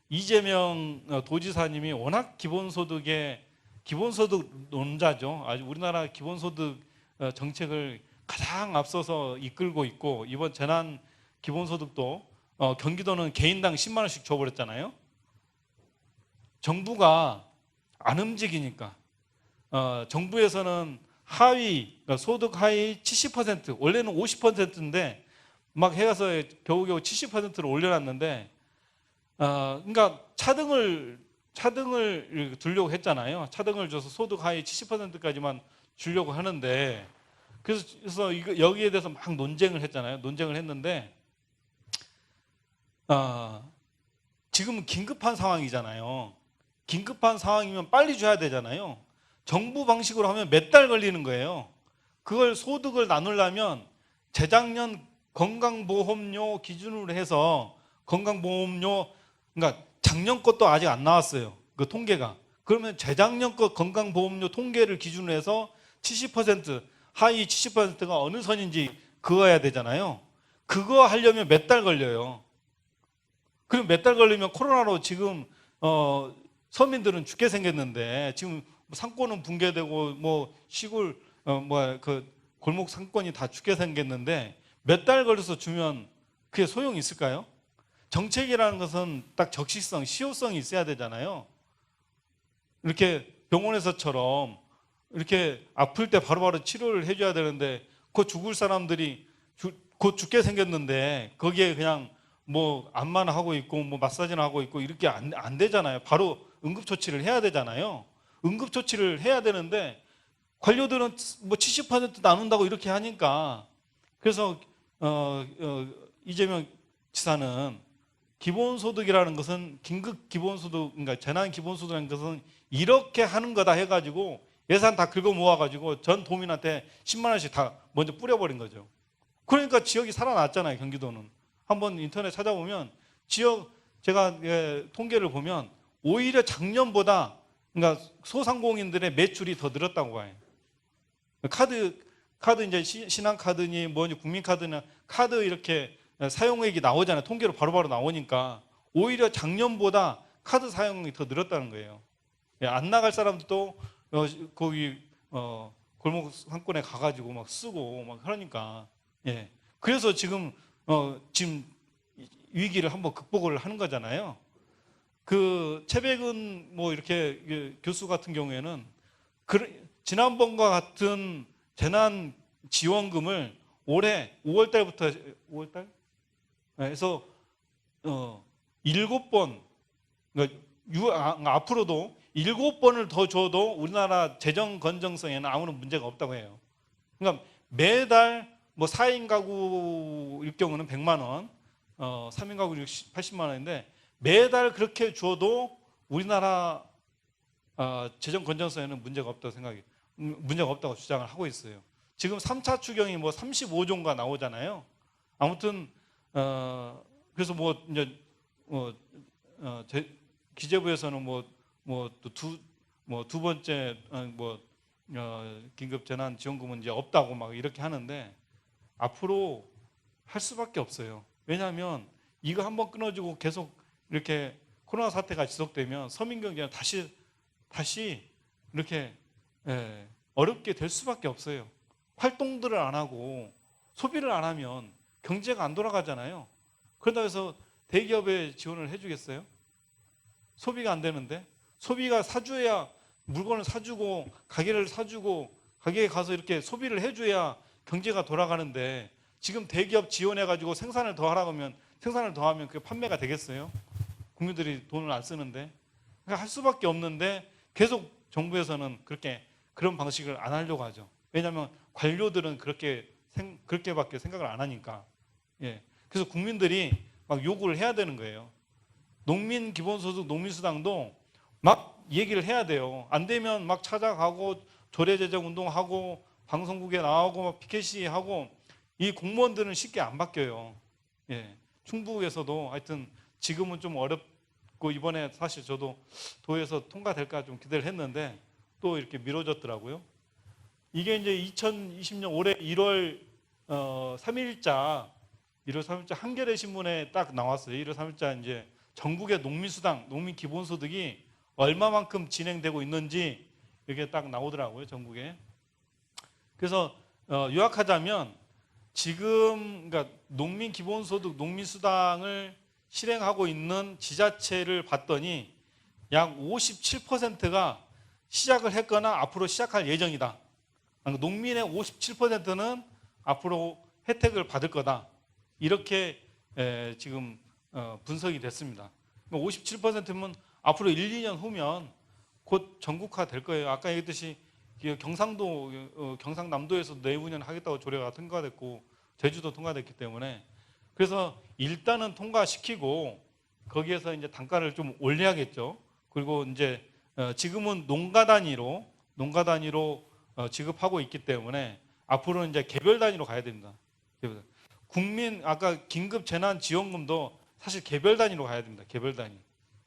이재명 도지사님이 워낙 기본소득 논자죠. 아주 우리나라 기본소득 정책을 가장 앞서서 이끌고 있고 이번 재난 기본소득도 경기도는 개인당 10만 원씩 줘버렸잖아요. 정부가 안 움직이니까 정부에서는 하위 소득 하위 70% 원래는 50%인데 막 해서 겨우겨우 70%를 올려놨는데 그러니까 차등을 두려고 했잖아요. 차등을 줘서 소득 하위 70%까지만 주려고 하는데 그래서 여기에 대해서 막 논쟁을 했잖아요. 논쟁을 했는데 지금은 긴급한 상황이잖아요. 긴급한 상황이면 빨리 줘야 되잖아요. 정부 방식으로 하면 몇 달 걸리는 거예요. 그걸 소득을 나누려면 재작년 건강보험료 기준으로 해서 건강보험료, 그러니까 작년 것도 아직 안 나왔어요. 그 통계가. 그러면 재작년 것 건강보험료 통계를 기준으로 해서 70%, 하위 70%가 어느 선인지 그어야 되잖아요. 그거 하려면 몇 달 걸려요. 그럼 몇 달 걸리면 코로나로 지금 서민들은 죽게 생겼는데 지금 상권은 붕괴되고 뭐 시골 그 골목 상권이 다 죽게 생겼는데 몇 달 걸려서 주면 그게 소용이 있을까요? 정책이라는 것은 딱 적시성, 실효성이 있어야 되잖아요. 이렇게 병원에서처럼 이렇게 아플 때 바로바로 치료를 해줘야 되는데 곧 죽을 사람들이 곧 죽게 생겼는데 거기에 그냥 뭐 안마나 하고 있고 뭐 마사지나 하고 있고 이렇게 안 되잖아요. 바로 응급조치를 해야 되잖아요. 응급조치를 해야 되는데 관료들은 뭐 70% 나눈다고 이렇게 하니까 그래서 이재명 지사는 기본소득이라는 것은 긴급 기본소득, 그러니까 재난 기본소득이라는 것은 이렇게 하는 거다 해가지고 예산 다 긁어 모아가지고 전 도민한테 10만 원씩 다 먼저 뿌려버린 거죠. 그러니까 지역이 살아났잖아요. 경기도는. 한번 인터넷 찾아보면 지역 제가 통계를 보면 오히려 작년보다 그러니까 소상공인들의 매출이 더 늘었다고 봐요. 카드 이제 신한카드니 뭐니 국민카드나 카드 이렇게 사용액이 나오잖아요. 통계로 바로바로 나오니까 오히려 작년보다 카드 사용이 더 늘었다는 거예요. 안 나갈 사람도 거기 골목 상권에 가가지고 막 쓰고 막 그러니까 그래서 지금 위기를 한번 극복을 하는 거잖아요. 그 최백은 뭐 이렇게 교수 같은 경우에는 지난번과 같은 재난 지원금을 올해 5월 달부터 5월 달? 해서 7번 그러니까 앞으로도 7번을 더 줘도 우리나라 재정 건전성에는 아무런 문제가 없다고 해요. 그러니까 매달 뭐 4인 가구일 경우는 100만 원, 3인 가구 80만 원인데 매달 그렇게 줘도 우리나라 재정 건전성에는 문제가 없다고 주장을 하고 있어요. 지금 3차 추경이 뭐 35조인가 나오잖아요. 아무튼 그래서 뭐 이제 기재부에서는 두 번째 긴급 재난 지원금은 이제 없다고 막 이렇게 하는데 앞으로 할 수밖에 없어요. 왜냐하면 이거 한번 끊어지고 계속 이렇게 코로나 사태가 지속되면 서민 경제는 다시 이렇게 어렵게 될 수밖에 없어요. 활동들을 안 하고 소비를 안 하면 경제가 안 돌아가잖아요. 그런다고 해서 대기업에 지원을 해주겠어요? 소비가 안 되는데 소비가 사줘야 물건을 사주고 가게를 사주고 가게에 가서 이렇게 소비를 해줘야 경제가 돌아가는데 지금 대기업 지원해가지고 생산을 더 하라고 하면 생산을 더 하면 그게 판매가 되겠어요? 국민들이 돈을 안 쓰는데 그러니까 할 수밖에 없는데 계속 정부에서는 그런 방식을 안 하려고 하죠. 왜냐하면 관료들은 그렇게밖에 생각을 안 하니까. 그래서 국민들이 막 요구를 해야 되는 거예요. 농민 기본소득, 농민수당도 막 얘기를 해야 돼요. 안 되면 막 찾아가고 조례제정 운동하고 방송국에 나오고 막 피켓 시위하고 이 공무원들은 쉽게 안 바뀌어요. 충북에서도 하여튼 지금은 좀 어렵고 이번에 사실 저도 도에서 통과될까 좀 기대를 했는데 또 이렇게 미뤄졌더라고요. 이게 이제 2020년 올해 1월 3일자 한겨레 신문에 딱 나왔어요. 1월 3일자 이제 전국의 농민수당, 농민기본소득이 얼마만큼 진행되고 있는지 이렇게 딱 나오더라고요. 전국에. 그래서 요약하자면 지금 그러니까 농민기본소득, 농민수당을 실행하고 있는 지자체를 봤더니 약 57%가 시작을 했거나 앞으로 시작할 예정이다. 그러니까 농민의 57%는 앞으로 혜택을 받을 거다. 이렇게 지금 분석이 됐습니다. 57%면 앞으로 1, 2년 후면 곧 전국화 될 거예요. 아까 얘기했듯이 경상도 경상남도에서 내후년 하겠다고 조례가 통과됐고 제주도 통과됐기 때문에 그래서 일단은 통과시키고 거기에서 이제 단가를 좀 올려야겠죠. 그리고 이제 지금은 농가 단위로 지급하고 있기 때문에 앞으로는 이제 개별 단위로 가야 됩니다. 국민 아까 긴급 재난 지원금도 사실 개별 단위로 가야 됩니다. 개별 단위.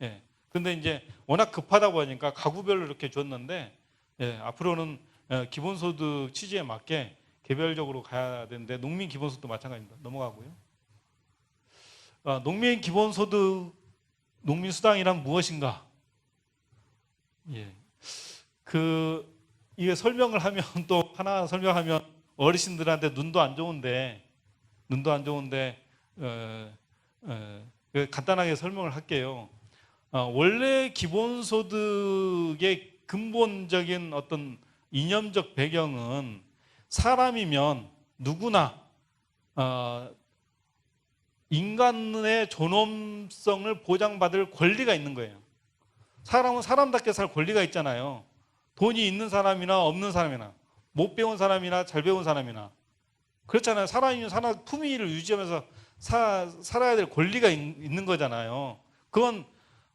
예. 근데 이제 워낙 급하다 보니까 가구별로 이렇게 줬는데 예, 앞으로는 기본소득 취지에 맞게 개별적으로 가야 되는데 농민 기본소득도 마찬가지입니다. 넘어가고요. 농민 기본소득 농민수당이란 무엇인가? 예. 이게 설명을 하면 또 하나 설명하면 어르신들한테 눈도 안 좋은데 간단하게 설명을 할게요. 원래 기본소득의 근본적인 어떤 이념적 배경은 사람이면 누구나 인간의 존엄성을 보장받을 권리가 있는 거예요. 사람은 사람답게 살 권리가 있잖아요. 돈이 있는 사람이나 없는 사람이나 못 배운 사람이나 잘 배운 사람이나 그렇잖아요. 사람이면 사람 품위를 유지하면서 살아야 될 권리가 있는 거잖아요. 그건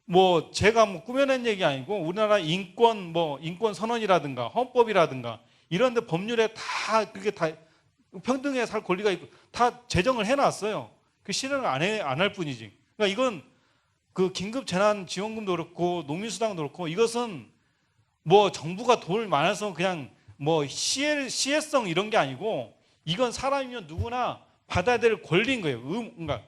뭐 제가 뭐 꾸며낸 얘기 아니고 우리나라 인권 선언이라든가 헌법이라든가 이런 데 법률에 다 그게 다 평등하게 살 권리가 있고 다 제정을 해놨어요. 그 실행을 안 할 뿐이지. 그러니까 이건 그 긴급 재난 지원금도 그렇고 농민수당도 그렇고 이것은 뭐 정부가 돈을 많아서 그냥 뭐 시혜성 이런 게 아니고 이건 사람이면 누구나 받아야 될 권리인 거예요. 그러니까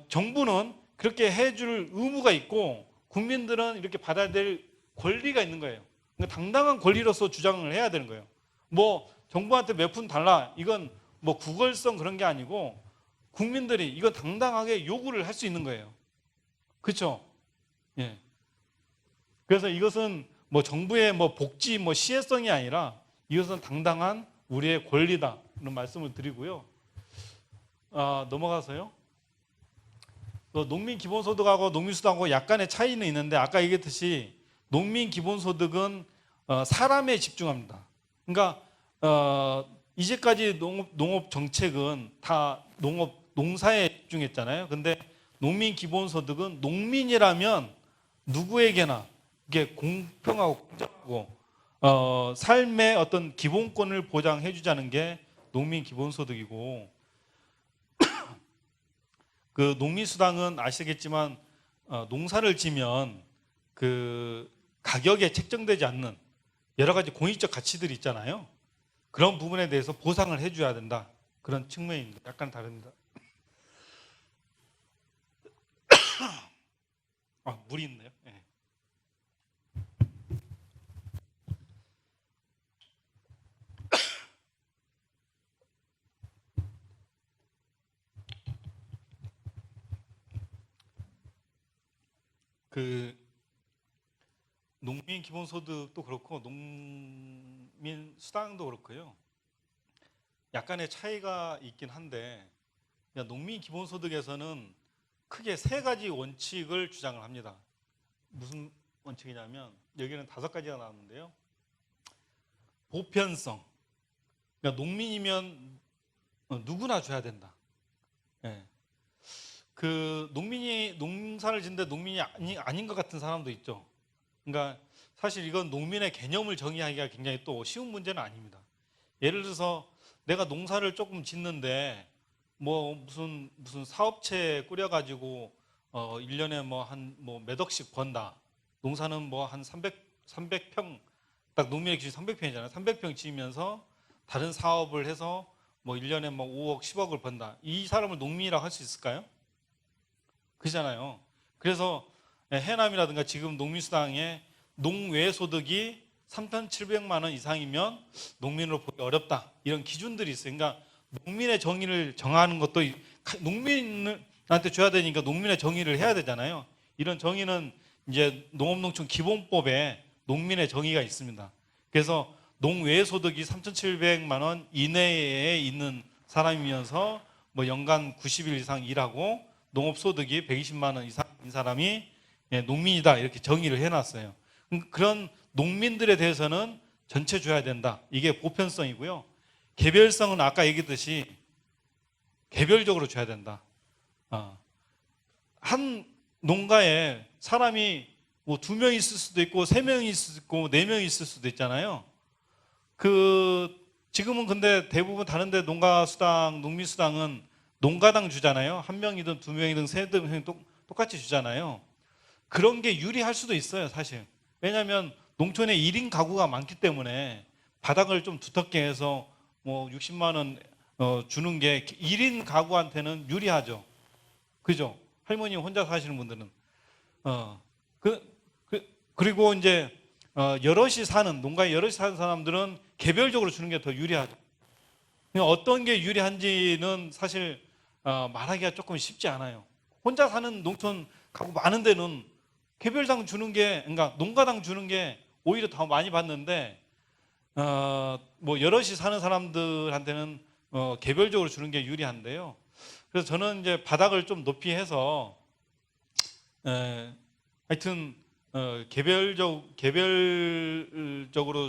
정부는 그렇게 해줄 의무가 있고 국민들은 이렇게 받아야 될 권리가 있는 거예요. 그러니까 당당한 권리로서 주장을 해야 되는 거예요. 뭐 정부한테 몇 푼 달라 이건 뭐 구걸성 그런 게 아니고 국민들이 이건 당당하게 요구를 할 수 있는 거예요. 그렇죠? 예. 그래서 이것은 뭐 정부의 뭐 복지 뭐 시혜성이 아니라 이것은 당당한 우리의 권리다 이런 말씀을 드리고요. 넘어가서요. 농민 기본소득하고 농민수당하고 약간의 차이는 있는데 아까 얘기했듯이 농민 기본소득은 사람에 집중합니다. 그러니까 이제까지 농업 정책은 다 농사에 집중했잖아요. 근데 농민 기본소득은 농민이라면 누구에게나 이게 공평하고 공정하고 삶의 어떤 기본권을 보장해 주자는 게 농민 기본소득이고 그 농민수당은 아시겠지만 농사를 지면 그 가격에 책정되지 않는 여러 가지 공익적 가치들이 있잖아요. 그런 부분에 대해서 보상을 해줘야 된다. 그런 측면이 약간 다릅니다. 물이 있네요. 네. 그 농민 기본소득도 그렇고 농민 수당도 그렇고요. 약간의 차이가 있긴 한데 농민 기본소득에서는 크게 세 가지 원칙을 주장을 합니다. 무슨 원칙이냐면 여기는 5가지가 나오는데요. 보편성. 그러니까 농민이면 누구나 줘야 된다. 네. 그 농민이 농사를 짓는데 농민이 아닌 것 같은 사람도 있죠. 그러니까 사실 이건 농민의 개념을 정의하기가 굉장히 또 쉬운 문제는 아닙니다. 예를 들어서 내가 농사를 조금 짓는데 뭐 무슨 사업체 꾸려가지고 1년에 몇 억씩 번다. 농사는 뭐 한 300평 딱 농민의 기준 300평이잖아요. 300평 지으면서 다른 사업을 해서 뭐 1년에 뭐 5억, 10억을 번다. 이 사람을 농민이라고 할 수 있을까요? 그잖아요. 그래서 해남이라든가 지금 농민수당에 농외 소득이 3,700만 원 이상이면 농민으로 보기 어렵다. 이런 기준들이 있어요. 그러니까 농민의 정의를 정하는 것도 농민한테 줘야 되니까 농민의 정의를 해야 되잖아요. 이런 정의는 이제 농업농촌 기본법에 농민의 정의가 있습니다. 그래서 농외 소득이 3,700만 원 이내에 있는 사람이면서 뭐 연간 90일 이상 일하고 농업 소득이 120만 원 이상인 사람이 농민이다 이렇게 정의를 해놨어요. 그런 농민들에 대해서는 전체 줘야 된다. 이게 보편성이고요. 개별성은 아까 얘기했듯이 개별적으로 줘야 된다. 한 농가에 사람이 뭐 2명 있을 수도 있고 3명 있을 수도 있고 4명 있을 수도 있잖아요. 지금은 근데 대부분 다른데 농가수당, 농민수당은 농가당 주잖아요. 1명이든 2명이든 3명이든 똑같이 주잖아요. 그런 게 유리할 수도 있어요, 사실. 왜냐하면 농촌에 1인 가구가 많기 때문에 바닥을 좀 두텁게 해서 뭐 60만 원 주는 게 1인 가구한테는 유리하죠. 그죠? 할머니 혼자 사시는 분들은. 그리고 이제 여럿이 사는, 농가에 여럿이 사는 사람들은 개별적으로 주는 게 더 유리하죠. 어떤 게 유리한지는 사실 말하기가 조금 쉽지 않아요. 혼자 사는 농촌 가구 많은 데는 개별당 주는 게, 그러니까 농가당 주는 게 오히려 더 많이 받는데, 뭐 여럿이 사는 사람들한테는 개별적으로 주는 게 유리한데요. 그래서 저는 이제 바닥을 좀 높이 해서 하여튼 개별적으로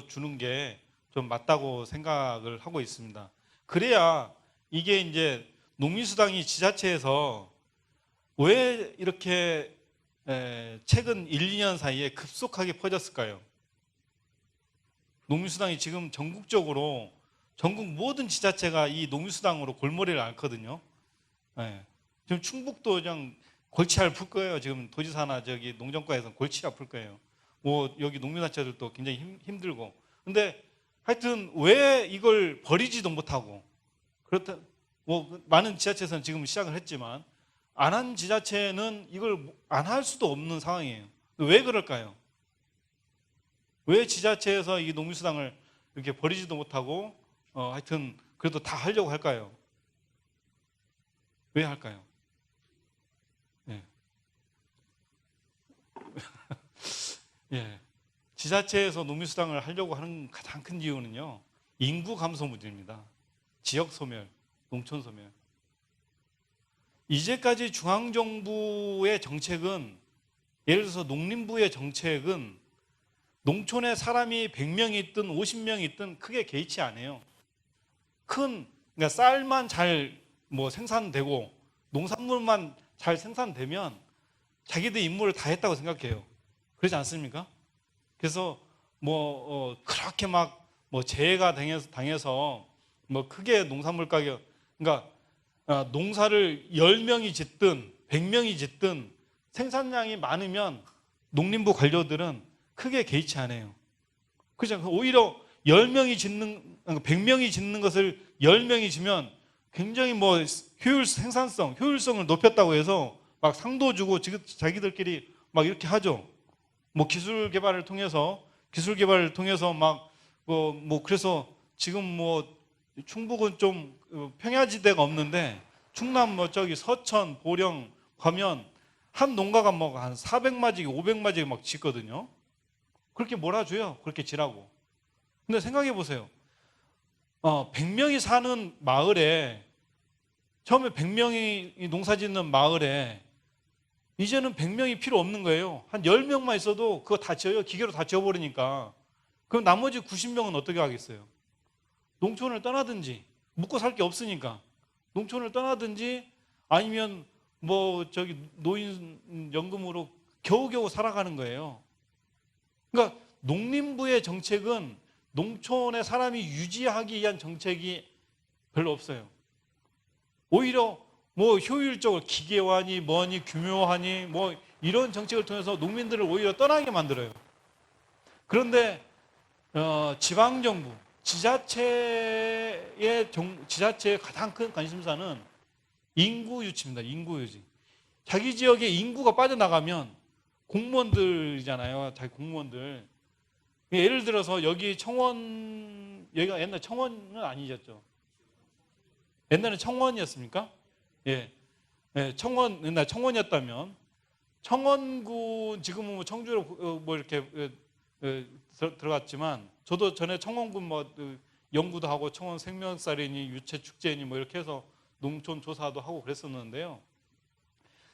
주는 게 좀 맞다고 생각을 하고 있습니다. 그래야 이게 이제 농민수당이 지자체에서 왜 이렇게 최근 1, 2년 사이에 급속하게 퍼졌을까요? 농민수당이 지금 전국적으로 전국 모든 지자체가 이 농민수당으로 골머리를 앓거든요. 지금 충북도 그냥 골치 아플 거예요. 지금 도지사나 저기 농정과에서는 골치 아플 거예요. 뭐 여기 농민단체들도 굉장히 힘들고. 근데 하여튼 왜 이걸 버리지도 못하고, 그렇다 뭐 많은 지자체에서는 지금 시작을 했지만 안 한 지자체는 이걸 안 할 수도 없는 상황이에요. 왜 그럴까요? 왜 지자체에서 이 농민수당을 이렇게 버리지도 못하고 하여튼 그래도 다 하려고 할까요? 왜 할까요? 예. 예. 지자체에서 농민수당을 하려고 하는 가장 큰 이유는요, 인구 감소 문제입니다. 지역 소멸, 농촌 소멸. 이제까지 중앙정부의 정책은, 예를 들어서 농림부의 정책은 농촌에 사람이 100명이 있든 50명이 있든 크게 개의치 않아요. 그러니까 쌀만 잘 뭐 생산되고 농산물만 잘 생산되면 자기들 임무를 다 했다고 생각해요. 그렇지 않습니까? 그래서 뭐 그렇게 막 뭐 재해가 당해서 뭐 크게 농산물 가격, 그러니까 농사를 10명이 짓든 100명이 짓든 생산량이 많으면 농림부 관료들은 크게 개의치 않아요. 그죠? 오히려 10명이 짓는, 100명이 짓는 것을 10명이 지면 굉장히 뭐 생산성, 효율성을 높였다고 해서 막 상도 주고 자기들끼리 막 이렇게 하죠. 뭐 기술 개발을 통해서 막 뭐 그래서 지금 뭐 충북은 좀 평야지대가 없는데 충남 뭐 저기 서천, 보령 가면 한 농가가 뭐 한 400마지기, 500마지기 막 짓거든요. 그렇게 몰아줘요. 그렇게 지라고. 근데 생각해 보세요. 100명이 사는 마을에, 처음에 100명이 농사 짓는 마을에 이제는 100명이 필요 없는 거예요. 한 10명만 있어도 그거 다 지어요. 기계로 다 지어버리니까. 그럼 나머지 90명은 어떻게 하겠어요? 농촌을 떠나든지, 묵고 살 게 없으니까 농촌을 떠나든지, 아니면 뭐 저기 노인연금으로 겨우겨우 살아가는 거예요. 그러니까 농림부의 정책은 농촌의 사람이 유지하기 위한 정책이 별로 없어요. 오히려 뭐 효율적으로 기계화니 뭐니 규모화니 뭐 이런 정책을 통해서 농민들을 오히려 떠나게 만들어요. 그런데 지방정부, 지자체의 가장 큰 관심사는 인구 유치입니다. 인구 유치. 자기 지역에 인구가 빠져나가면, 공무원들이잖아요. 자기 공무원들. 예를 들어서 여기 여기가 옛날 청원은 아니셨죠? 옛날에 청원이었습니까? 예. 옛날 청원이었다면, 청원군, 지금은 뭐 청주로 뭐 이렇게 들어갔지만, 저도 전에 청원군 뭐 연구도 하고 청원 생명살이니 유채 축제니 뭐 이렇게 해서 농촌 조사도 하고 그랬었는데요.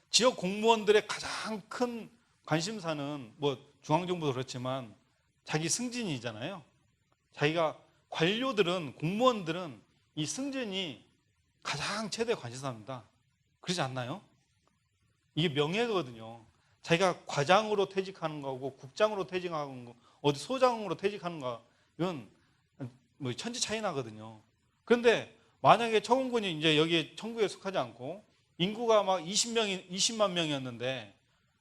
지역 공무원들의 가장 큰 관심사는 뭐 중앙정부도 그렇지만 자기 승진이잖아요. 자기가 관료들은, 공무원들은 이 승진이 가장 최대 관심사입니다. 그러지 않나요? 이게 명예거든요. 자기가 과장으로 퇴직하는 거고 국장으로 퇴직하는 거, 어디 소장으로 퇴직하는 거, 이건 뭐 천지 차이 나거든요. 그런데 만약에 청운군이 이제 여기 청구에 속하지 않고 인구가 막 20만 명이었는데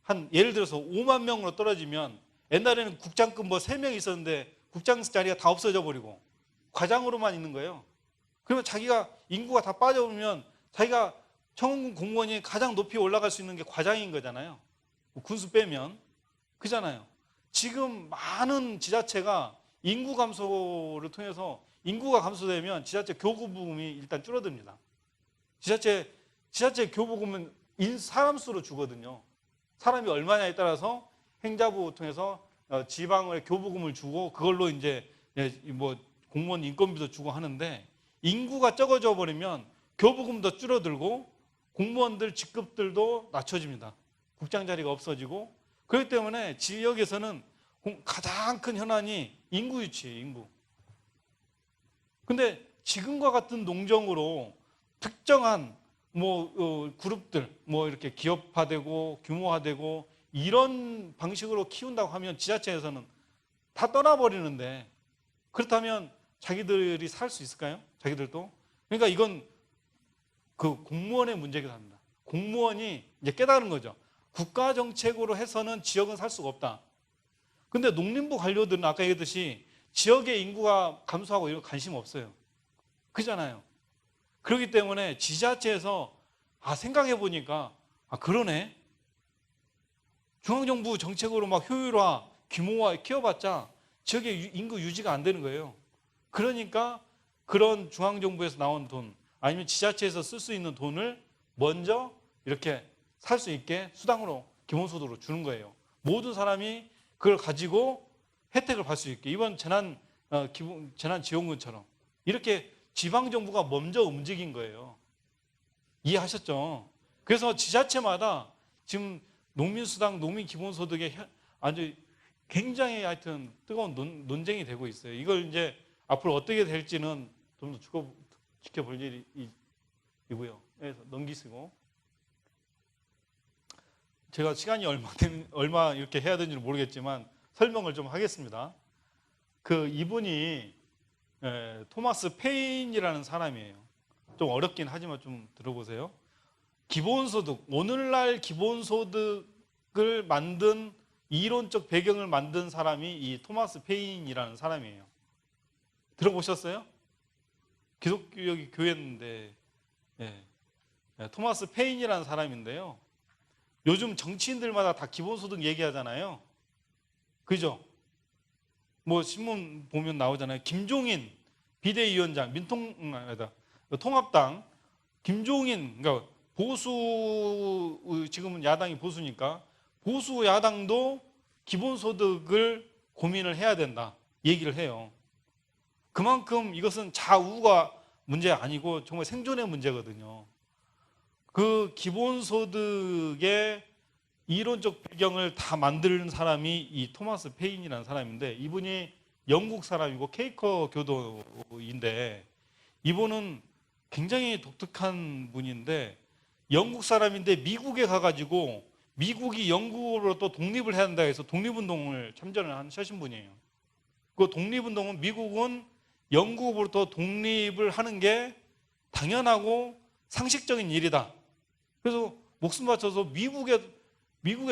한 예를 들어서 5만 명으로 떨어지면, 옛날에는 국장급 뭐 3명 있었는데 국장 자리가 다 없어져 버리고 과장으로만 있는 거예요. 그러면 자기가 인구가 다 빠져오면 자기가 청운군 공무원이 가장 높이 올라갈 수 있는 게 과장인 거잖아요. 군수 빼면. 그잖아요. 지금 많은 지자체가 인구 감소를 통해서, 인구가 감소되면 지자체 교부 부금이 일단 줄어듭니다. 지자체 교부금은 사람 수로 주거든요. 사람이 얼마냐에 따라서 행자부 통해서 지방의 교부금을 주고 그걸로 이제 뭐 공무원 인건비도 주고 하는데, 인구가 적어져 버리면 교부금도 줄어들고 공무원들 직급들도 낮춰집니다. 국장 자리가 없어지고. 그렇기 때문에 지역에서는 가장 큰 현안이 인구 유치예요, 인구. 근데 지금과 같은 농정으로 특정한 뭐 그룹들, 뭐 이렇게 기업화되고 규모화되고 이런 방식으로 키운다고 하면 지자체에서는 다 떠나버리는데, 그렇다면 자기들이 살 수 있을까요? 자기들도? 그러니까 이건 그 공무원의 문제이기도 합니다. 공무원이 이제 깨달은 거죠. 국가 정책으로 해서는 지역은 살 수가 없다. 근데 농림부 관료들은 아까 얘기했듯이 지역의 인구가 감소하고 이런 관심 없어요. 그잖아요. 그렇기 때문에 지자체에서 생각해 보니까 그러네. 중앙정부 정책으로 막 효율화, 규모화 키워봤자 지역의 인구 유지가 안 되는 거예요. 그러니까 그런 중앙정부에서 나온 돈, 아니면 지자체에서 쓸 수 있는 돈을 먼저 이렇게 살 수 있게 수당으로, 기본소득으로 주는 거예요. 모든 사람이 그걸 가지고 혜택을 받을 수 있게. 이번 재난지원금처럼 이렇게 지방정부가 먼저 움직인 거예요. 이해하셨죠? 그래서 지자체마다 지금 농민수당, 농민기본소득에 아주 굉장히 하여튼 뜨거운 논쟁이 되고 있어요. 이걸 이제 앞으로 어떻게 될지는 좀 더 지켜볼 일이고요. 그래서 넘기시고. 제가 시간이 얼마 이렇게 해야 되는지 모르겠지만 설명을 좀 하겠습니다. 이분이 토마스 페인이라는 사람이에요. 좀 어렵긴 하지만 좀 들어보세요. 기본소득, 오늘날 기본소득을 만든 이론적 배경을 만든 사람이 이 토마스 페인이라는 사람이에요. 들어보셨어요? 기독교 여기 교회인데, 토마스 페인이라는 사람인데요. 요즘 정치인들마다 다 기본소득 얘기하잖아요. 그죠? 뭐 신문 보면 나오잖아요. 김종인 비대위원장, 통합당 김종인, 그러니까 보수, 지금은 야당이 보수니까 보수 야당도 기본소득을 고민을 해야 된다 얘기를 해요. 그만큼 이것은 좌우가 문제 아니고 정말 생존의 문제거든요. 그 기본소득의 이론적 배경을 다 만드는 사람이 이 토마스 페인이라는 사람인데, 이분이 영국 사람이고 케이커 교도인데, 이분은 굉장히 독특한 분인데, 영국 사람인데 미국에 가가지고 미국이 영국으로부터 독립을 해야 한다 해서 독립운동을 참전을 하신 분이에요. 그 독립운동은 미국은 영국으로부터 독립을 하는 게 당연하고 상식적인 일이다. 그래서 목숨 바쳐서 미국의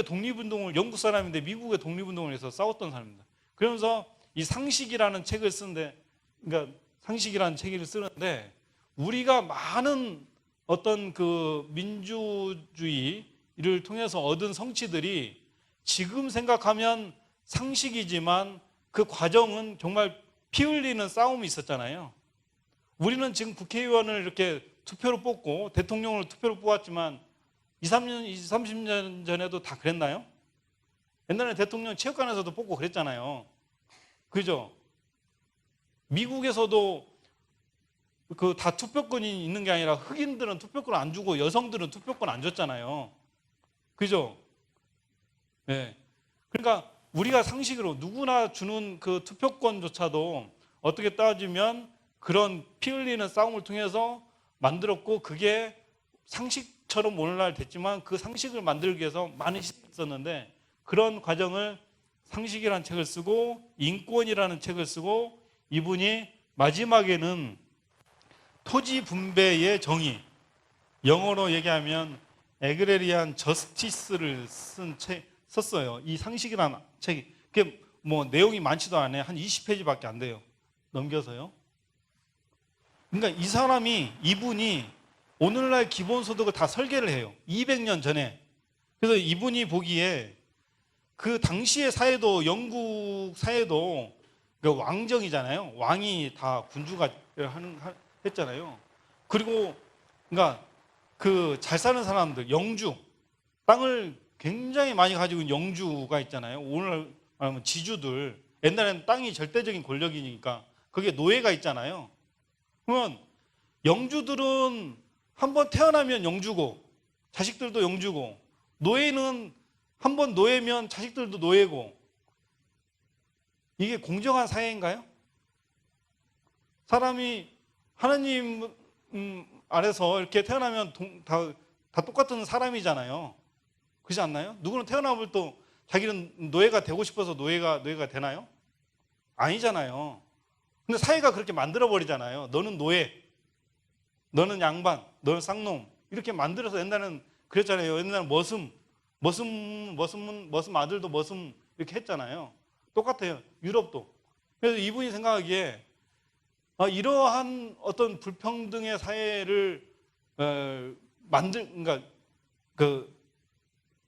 독립운동을, 영국 사람인데 미국의 독립운동을 해서 싸웠던 사람입니다. 그러면서 이 상식이라는 책을 쓰는데, 그러니까 상식이라는 책을 쓰는데, 우리가 많은 어떤 그 민주주의를 통해서 얻은 성취들이 지금 생각하면 상식이지만 그 과정은 정말 피 흘리는 싸움이 있었잖아요. 우리는 지금 국회의원을 이렇게 투표로 뽑고 대통령을 투표로 뽑았지만 30년 전에도 다 그랬나요? 옛날에 대통령 체육관에서도 뽑고 그랬잖아요. 그죠? 미국에서도 다 투표권이 있는 게 아니라 흑인들은 투표권 안 주고 여성들은 투표권 안 줬잖아요. 그죠? 네. 그러니까 우리가 상식으로 누구나 주는 그 투표권조차도 어떻게 따지면 그런 피 흘리는 싸움을 통해서 만들었고, 그게 상식처럼 오늘날 됐지만 그 상식을 만들기 위해서 많은 시간이 있었는데, 그런 과정을 상식이라는 책을 쓰고 인권이라는 책을 쓰고, 이분이 마지막에는 토지 분배의 정의, 영어로 얘기하면 에그레리안 저스티스를 썼어요. 이 상식이라는 책이. 그게 뭐 내용이 많지도 않아요. 한 20페이지밖에 안 돼요. 넘겨서요. 그러니까 이분이 오늘날 기본소득을 다 설계를 해요. 200년 전에. 그래서 이분이 보기에 그 당시의 사회도, 영국 사회도 그 왕정이잖아요. 왕이 다 군주가 했잖아요. 그리고 그러니까 그 잘 사는 사람들, 영주, 땅을 굉장히 많이 가지고 있는 영주가 있잖아요. 오늘 말하면 지주들. 옛날에는 땅이 절대적인 권력이니까 거기에 노예가 있잖아요. 그러면 영주들은 한번 태어나면 영주고 자식들도 영주고, 노예는 한번 노예면 자식들도 노예고, 이게 공정한 사회인가요? 사람이 하나님 아래서 이렇게 태어나면 다 똑같은 사람이잖아요. 그렇지 않나요? 누구는 태어나면 또 자기는 노예가 되고 싶어서 노예가 되나요? 아니잖아요. 근데 사회가 그렇게 만들어버리잖아요. 너는 노예, 너는 양반, 너는 쌍놈, 이렇게 만들어서. 옛날에는 그랬잖아요. 옛날에는 머슴 아들도 머슴 이렇게 했잖아요. 똑같아요. 유럽도. 그래서 이분이 생각하기에 이러한 어떤 불평등의 사회를 그러니까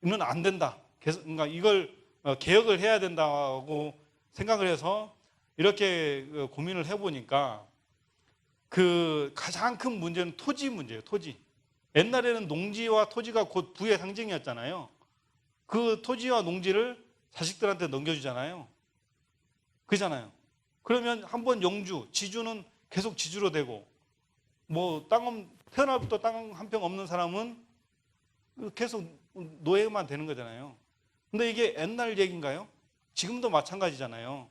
이는 안 된다. 그러니까 이걸 개혁을 해야 된다고 생각을 해서 이렇게 고민을 해보니까 그 가장 큰 문제는 토지 문제예요. 토지. 옛날에는 농지와 토지가 곧 부의 상징이었잖아요. 그 토지와 농지를 자식들한테 넘겨주잖아요. 그잖아요. 그러면 한번 영주, 지주는 계속 지주로 되고, 뭐 태어나부터 땅 한 평 없는 사람은 계속 노예만 되는 거잖아요. 근데 이게 옛날 얘기인가요? 지금도 마찬가지잖아요.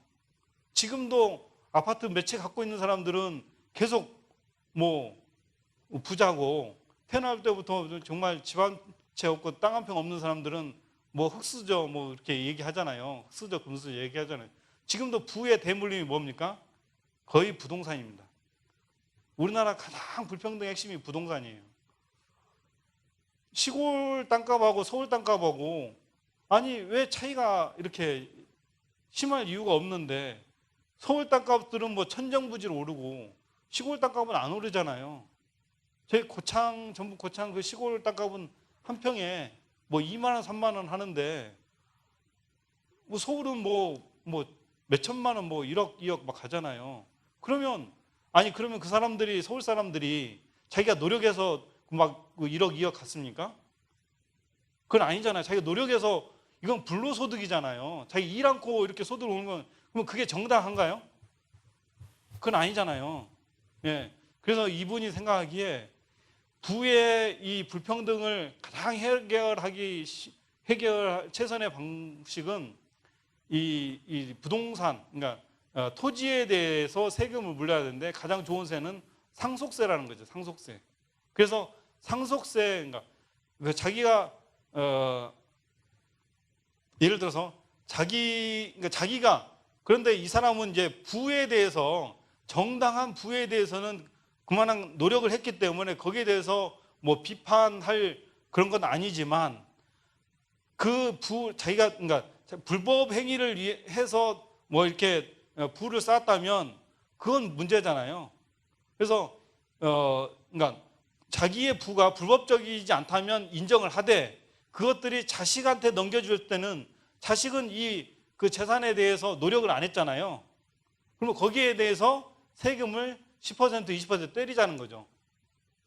지금도 아파트 몇 채 갖고 있는 사람들은 계속 뭐 부자고, 태어날 때부터 정말 집 한 채 없고 땅 한 평 없는 사람들은 뭐 흙수저 뭐 이렇게 얘기하잖아요. 흙수저, 금수저 얘기하잖아요. 지금도 부의 대물림이 뭡니까? 거의 부동산입니다. 우리나라 가장 불평등의 핵심이 부동산이에요. 시골 땅값하고 서울 땅값하고, 아니 왜 차이가 이렇게 심할 이유가 없는데, 서울 땅값들은 뭐 천정부지로 오르고 시골 땅값은 안 오르잖아요. 저희 전북 고창 그 시골 땅값은 한 평에 뭐 2만 원, 3만 원 하는데, 뭐 서울은 뭐 몇천만 원, 뭐 1억, 2억 막 가잖아요. 그러면 그 사람들이, 서울 사람들이 자기가 노력해서 막 1억, 2억 갔습니까? 그건 아니잖아요. 자기가 노력해서, 이건 불로소득이잖아요. 자기 일 않고 이렇게 소득을 오는 건, 그러면 그게 정당한가요? 그건 아니잖아요. 예. 그래서 이분이 생각하기에 부의 이 불평등을 가장 해결 최선의 방식은 이 부동산, 그러니까 토지에 대해서 세금을 물려야 되는데, 가장 좋은 세는 상속세라는 거죠. 상속세. 그래서 상속세, 그러니까 자기가 예를 들어서 자기가, 그런데 이 사람은 이제 부에 대해서, 정당한 부에 대해서는 그만한 노력을 했기 때문에 거기에 대해서 뭐 비판할 그런 건 아니지만, 자기가 그러니까 불법 행위를 해서 뭐 이렇게 부를 쌓았다면 그건 문제잖아요. 그래서 그러니까 자기의 부가 불법적이지 않다면 인정을 하되, 그것들이 자식한테 넘겨줄 때는 자식은 그 재산에 대해서 노력을 안 했잖아요. 그러면 거기에 대해서 세금을 10%, 20% 때리자는 거죠.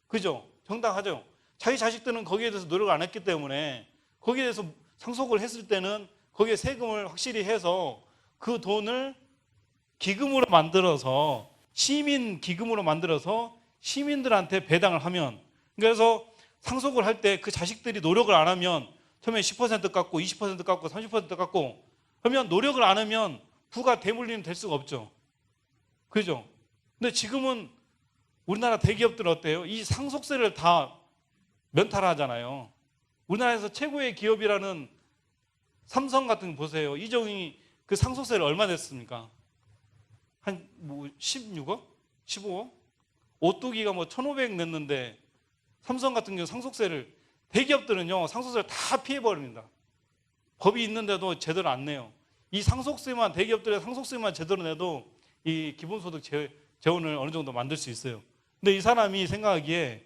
그죠? 정당하죠? 자기 자식들은 거기에 대해서 노력을 안 했기 때문에 거기에 대해서 상속을 했을 때는 거기에 세금을 확실히 해서 그 돈을 기금으로 만들어서, 시민 기금으로 만들어서 시민들한테 배당을 하면, 그래서 상속을 할 때 그 자식들이 노력을 안 하면 처음에 10% 깎고 20% 깎고 30% 깎고, 그러면 노력을 안 하면 부가 대물림 될 수가 없죠. 그죠? 근데 지금은 우리나라 대기업들은 어때요? 이 상속세를 다 면탈하잖아요. 우리나라에서 최고의 기업이라는 삼성 같은 거 보세요. 이종이 그 상속세를 얼마 냈습니까? 한 뭐 16억? 15억? 오뚜기가 뭐 1,500 냈는데 삼성 같은 경우 상속세를, 대기업들은요 상속세를 다 피해버립니다. 법이 있는데도 제대로 안 내요. 이 상속세만, 대기업들의 상속세만 제대로 내도 이 기본소득 재원을 어느 정도 만들 수 있어요. 근데 이 사람이 생각하기에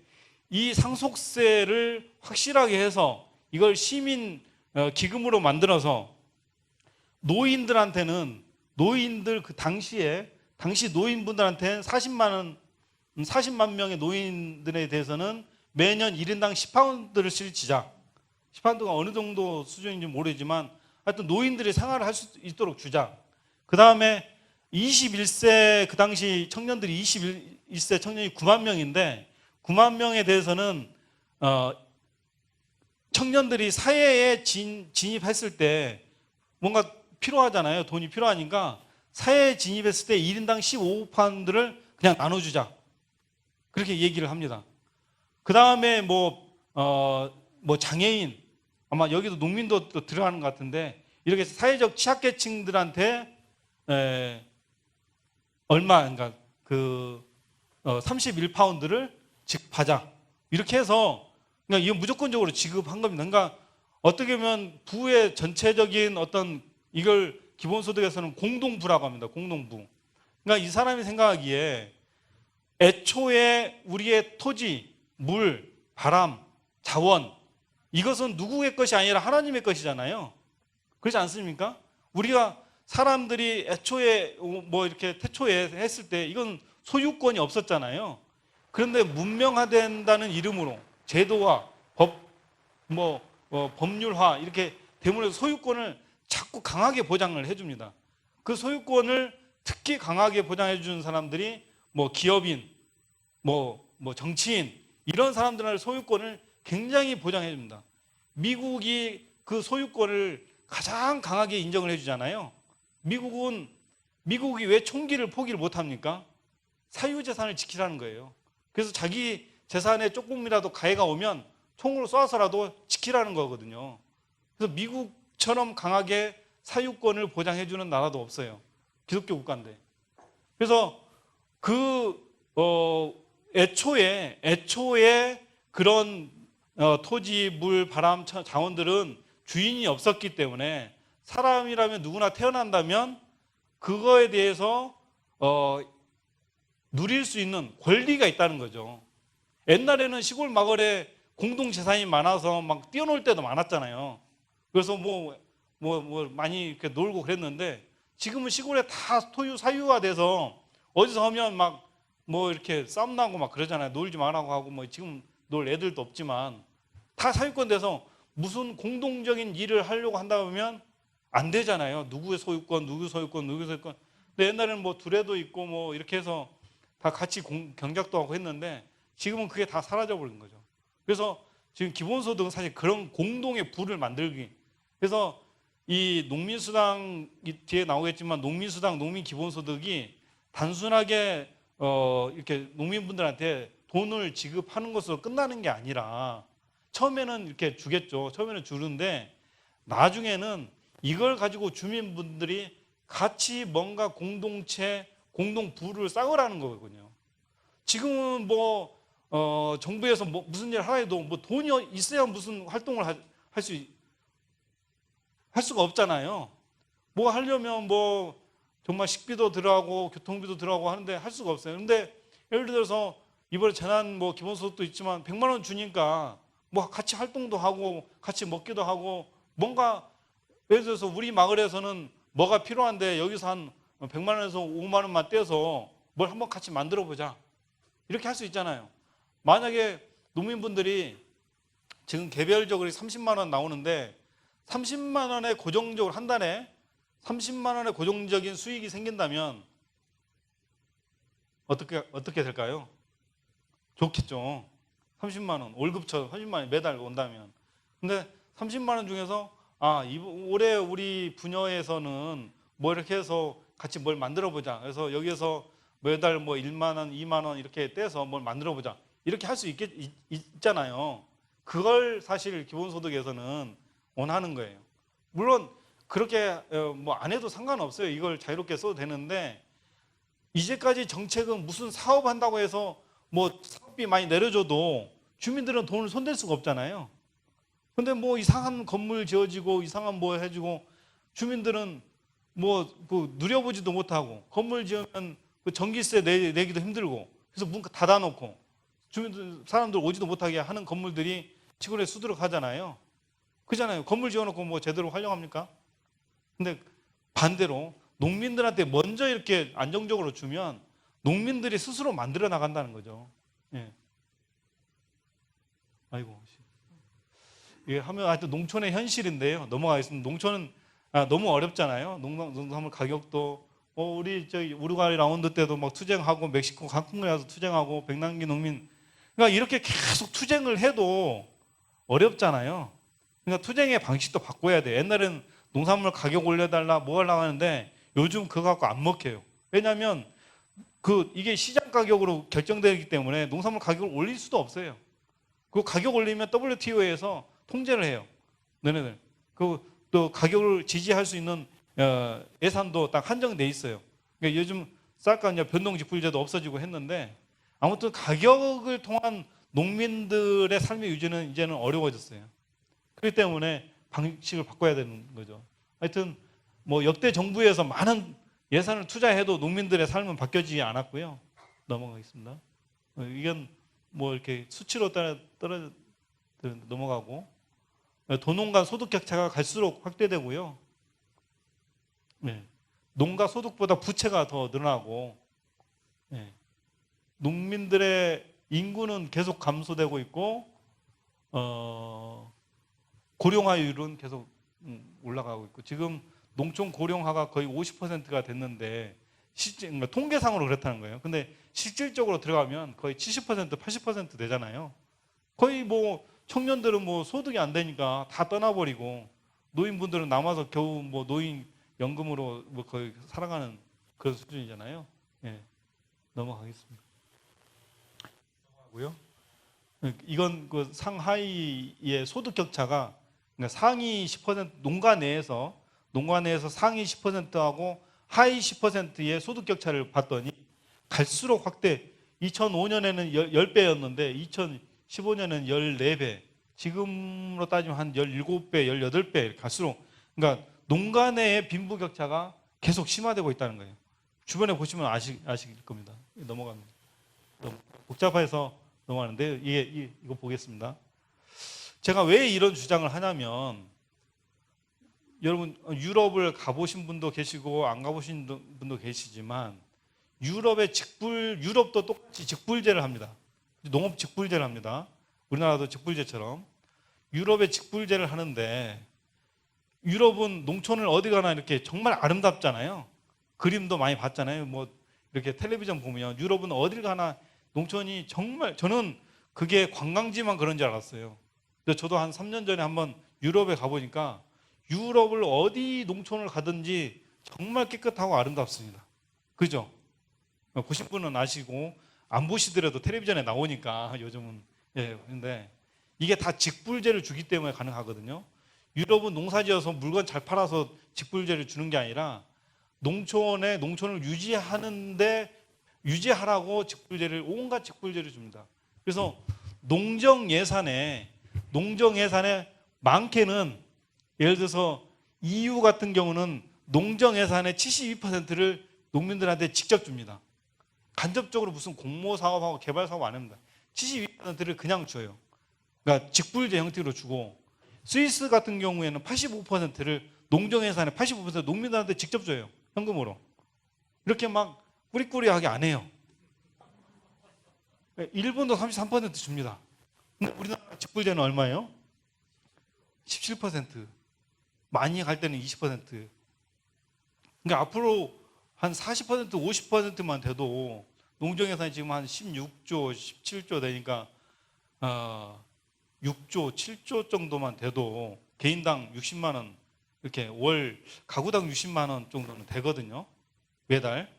이 상속세를 확실하게 해서 이걸 시민 기금으로 만들어서 노인들한테는, 노인들 그 당시 노인분들한테는 40만 명의 노인들에 대해서는 매년 1인당 10파운드를 실지자. 10파운드가 어느 정도 수준인지 모르지만 하여튼 노인들이 생활을 할 수 있도록 주자. 그 다음에 21세, 그 당시 청년들이 21세 청년이 9만 명인데 9만 명에 대해서는 청년들이 사회에 진입했을 때 뭔가 필요하잖아요. 돈이 필요하니까 사회에 진입했을 때 1인당 15파운드를 그냥 나눠주자. 그렇게 얘기를 합니다. 그 다음에 뭐 장애인, 아마 여기도 농민도 또 들어가는 것 같은데 이렇게 사회적 취약계층들한테 그러니까 31파운드를 지급하자. 이렇게 해서 그러니까 이건 무조건적으로 지급한 겁니다. 그러니까 어떻게 보면 부의 전체적인 어떤 이걸 기본소득에서는 공동부라고 합니다. 공동부. 그러니까 이 사람이 생각하기에 애초에 우리의 토지, 물, 바람, 자원, 이것은 누구의 것이 아니라 하나님의 것이잖아요. 그렇지 않습니까? 우리가 사람들이 애초에 뭐 이렇게 태초에 했을 때 이건 소유권이 없었잖아요. 그런데 문명화된다는 이름으로 제도화, 법률화 이렇게 대문에서 소유권을 자꾸 강하게 보장을 해줍니다. 그 소유권을 특히 강하게 보장해 주는 사람들이 뭐 기업인, 뭐 정치인 이런 사람들의 소유권을 굉장히 보장해 줍니다. 미국이 그 소유권을 가장 강하게 인정을 해주잖아요. 미국이 왜 총기를 포기를 못합니까? 사유재산을 지키라는 거예요. 그래서 자기 재산에 조금이라도 가해가 오면 총으로 쏴서라도 지키라는 거거든요. 그래서 미국처럼 강하게 사유권을 보장해주는 나라도 없어요. 기독교 국가인데. 그래서 애초에 그런 토지, 물, 바람, 자원들은 주인이 없었기 때문에 사람이라면 누구나 태어난다면 그거에 대해서 누릴 수 있는 권리가 있다는 거죠. 옛날에는 시골 마을에 공동 재산이 많아서 막 뛰어놀 때도 많았잖아요. 그래서 많이 이렇게 놀고 그랬는데 지금은 시골에 다 사유화 돼서 어디서 하면 이렇게 싸움 나고 막 그러잖아요. 놀지 말라고 하고 지금 놀 애들도 없지만 다 사유권 돼서 무슨 공동적인 일을 하려고 한다 보면 안 되잖아요. 누구의 소유권. 근데 옛날에는 두레도 있고 이렇게 해서 다 같이 경작도 하고 했는데 지금은 그게 다 사라져 버린 거죠. 그래서 지금 기본소득은 사실 그런 공동의 부를 만들기. 그래서 이 농민수당 뒤에 나오겠지만 농민수당, 농민기본소득이 단순하게 이렇게 농민분들한테 돈을 지급하는 것으로 끝나는 게 아니라 처음에는 이렇게 주겠죠. 처음에는 주는데 나중에는 이걸 가지고 주민분들이 같이 뭔가 공동체, 공동부를 쌓으라는 거거든요. 지금은 정부에서 무슨 일을 하라 해도 돈이 있어야 무슨 활동을 할 수가 없잖아요. 하려면 정말 식비도 들어가고 교통비도 들어가고 하는데 할 수가 없어요. 근데 예를 들어서 이번에 재난 기본소득도 있지만 100만 원 주니까 같이 활동도 하고 같이 먹기도 하고 뭔가 예를 들어서 우리 마을에서는 뭐가 필요한데 여기서 한 100만 원에서 5만 원만 떼서 뭘 한번 같이 만들어 보자. 이렇게 할 수 있잖아요. 만약에 농민분들이 지금 개별적으로 30만 원 나오는데 30만 원에 고정적으로 한 달에 30만 원의 고정적인 수익이 생긴다면 어떻게 될까요? 좋겠죠. 30만 원, 월급처럼 30만 원이 매달 온다면. 근데 30만 원 중에서 올해 우리 부녀에서는 이렇게 해서 같이 뭘 만들어 보자. 그래서 여기에서 매달 뭐 1만 원, 2만 원 이렇게 떼서 뭘 만들어 보자. 이렇게 할 수 있잖아요. 그걸 사실 기본소득에서는 원하는 거예요. 물론 그렇게 뭐 안 해도 상관없어요. 이걸 자유롭게 써도 되는데 이제까지 정책은 무슨 사업한다고 해서 뭐 사업비 많이 내려줘도 주민들은 돈을 손댈 수가 없잖아요. 근데 뭐 이상한 건물 지어지고 이상한 뭐 해주고 주민들은 뭐 그 누려보지도 못하고 건물 지으면 그 전기세 내기도 힘들고 그래서 문 닫아놓고 주민들 사람들 오지도 못하게 하는 건물들이 시골에 수두룩하잖아요. 그잖아요. 건물 지어놓고 뭐 제대로 활용합니까? 근데 반대로 농민들한테 먼저 이렇게 안정적으로 주면 농민들이 스스로 만들어 나간다는 거죠. 예. 아이고. 이게 하면 하여튼 농촌의 현실인데요. 넘어가겠습니다. 농촌은 너무 어렵잖아요. 농산물 가격도 우리 저기 우루과이 라운드 때도 막 투쟁하고 멕시코 강콩에 가서 투쟁하고 백남기 농민 그러니까 이렇게 계속 투쟁을 해도 어렵잖아요. 그러니까 투쟁의 방식도 바꿔야 돼. 옛날에는 농산물 가격 올려달라 뭐 하려고 하는데 요즘 그거 갖고 안 먹혀요. 왜냐하면 이게 시장 가격으로 결정되기 때문에 농산물 가격을 올릴 수도 없어요. 그 가격 올리면 WTO에서 통제를 해요. 너네들. 또 가격을 지지할 수 있는 예산도 딱 한정돼 있어요. 그러니까 요즘 쌀가 이제 변동직불제도 없어지고 했는데 아무튼 가격을 통한 농민들의 삶의 유지는 이제는 어려워졌어요. 그렇기 때문에 방식을 바꿔야 되는 거죠. 하여튼 뭐 역대 정부에서 많은 예산을 투자해도 농민들의 삶은 바뀌어지지 않았고요. 넘어가겠습니다. 이건 뭐 이렇게 수치로 떨어져 넘어가고 도농 간 소득 격차가 갈수록 확대되고요. 네. 농가 소득보다 부채가 더 늘어나고 네. 농민들의 인구는 계속 감소되고 있고 고령화율은 계속 올라가고 있고 지금 농촌 고령화가 거의 50%가 됐는데 그러니까 통계상으로 그렇다는 거예요. 근데 실질적으로 들어가면 거의 70%, 80% 되잖아요. 거의 뭐 청년들은 뭐 소득이 안 되니까 다 떠나버리고 노인분들은 남아서 겨우 뭐 노인 연금으로 뭐 거의 살아가는 그런 수준이잖아요. 예. 넘어가겠습니다. 넘어가고요. 이건 그 상하이의 소득 격차가 그러니까 상위 10% 농가 내에서 상위 10%하고 하위 10%의 소득 격차를 봤더니 갈수록 확대. 2005년에는 10배였는데 2015년은 14배. 지금으로 따지면 한 17배, 18배 갈수록 그러니까 농가 내의 빈부 격차가 계속 심화되고 있다는 거예요. 주변에 보시면 아실 겁니다. 넘어갑니다. 너무 복잡해서 넘어가는데 이거 보겠습니다. 제가 왜 이런 주장을 하냐면 여러분 유럽을 가보신 분도 계시고 안 가보신 분도 계시지만 유럽도 똑같이 직불제를 합니다. 농업 직불제를 합니다. 우리나라도 직불제처럼 유럽의 직불제를 하는데 유럽은 농촌을 어디 가나 이렇게 정말 아름답잖아요. 그림도 많이 봤잖아요. 뭐 이렇게 텔레비전 보면 유럽은 어딜 가나 농촌이 정말 저는 그게 관광지만 그런 줄 알았어요. 근데 저도 한 3년 전에 한번 유럽에 가보니까 유럽을 어디 농촌을 가든지 정말 깨끗하고 아름답습니다. 그죠? 보신 분은 아시고 안 보시더라도 텔레비전에 나오니까 요즘은 예, 근데 이게 다 직불제를 주기 때문에 가능하거든요. 유럽은 농사지어서 물건 잘 팔아서 직불제를 주는 게 아니라 농촌을 유지하라고 온갖 직불제를 줍니다. 그래서 농정 예산에 많게는 예를 들어서 EU 같은 경우는 농정 예산의 72%를 농민들한테 직접 줍니다. 간접적으로 무슨 공모 사업하고 개발 사업 안 합니다. 72%를 그냥 줘요. 그러니까 직불제 형태로 주고 스위스 같은 경우에는 85%를 농정 예산의 85% 농민들한테 직접 줘요. 현금으로. 이렇게 막 꾸리꾸리하게 안 해요. 일본도 33% 줍니다. 근데 우리나라 직불제는 얼마예요? 17%. 많이 갈 때는 20%. 그러니까 앞으로 한 40%, 50%만 돼도 농정 예산이 지금 한 16조, 17조 되니까 6조, 7조 정도만 돼도 개인당 60만 원 이렇게 월 가구당 60만 원 정도는 되거든요. 매달.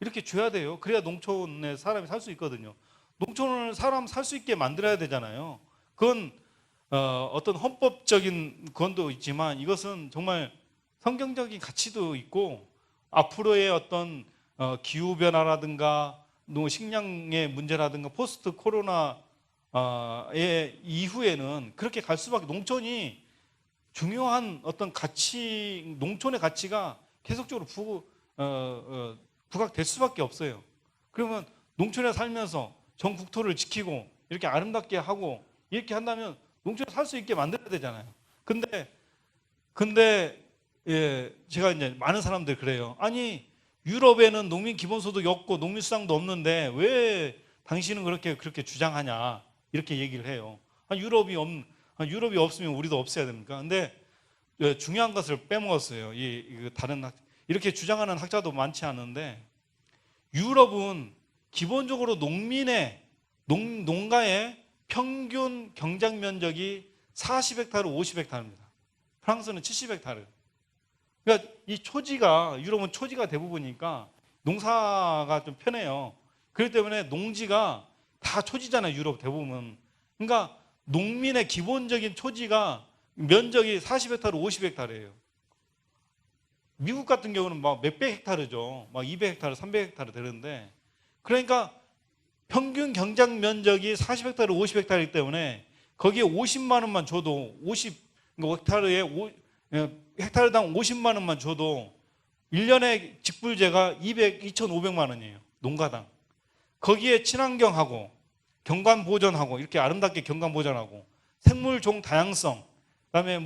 이렇게 줘야 돼요. 그래야 농촌에 사람이 살 수 있거든요. 농촌을 사람 살 수 있게 만들어야 되잖아요. 그건 어떤 헌법적인 그건도 있지만 이것은 정말 성경적인 가치도 있고 앞으로의 어떤 기후 변화라든가 식량의 문제라든가 포스트 코로나의 이후에는 그렇게 갈 수밖에, 농촌이 중요한 어떤 가치, 농촌의 가치가 계속적으로 부각될 수밖에 없어요. 그러면 농촌에 살면서 전 국토를 지키고 이렇게 아름답게 하고 이렇게 한다면 농촌에 살 수 있게 만들어야 되잖아요. 근데 예, 제가 이제 많은 사람들 그래요. 아니 유럽에는 농민 기본소득이 없고 농민 수당도 없는데 왜 당신은 그렇게 주장하냐 이렇게 얘기를 해요. 유럽이 없으면 우리도 없어야 됩니까? 근데 중요한 것을 빼먹었어요. 이렇게 주장하는 학자도 많지 않은데 유럽은 기본적으로 농가의 평균 경작 면적이 40헥타르, 50헥타르입니다. 프랑스는 70헥타르. 그러니까 이 유럽은 초지가 대부분이니까 농사가 좀 편해요. 그렇기 때문에 농지가 다 초지잖아요, 유럽 대부분. 그러니까 농민의 기본적인 초지가 면적이 40헥타르, 50헥타르예요. 미국 같은 경우는 막 몇백 헥타르죠. 막 200헥타르, 300헥타르 되는데, 그러니까 평균 경작 면적이 40헥타르, 50헥타르이기 때문에 거기에 50만 원만 줘도 헥타르당 50만 원만 줘도 1년에 직불제가 2,500만 원이에요. 농가당. 거기에 친환경하고 경관 보존하고 이렇게 아름답게 경관 보존하고 생물종 다양성, 그다음에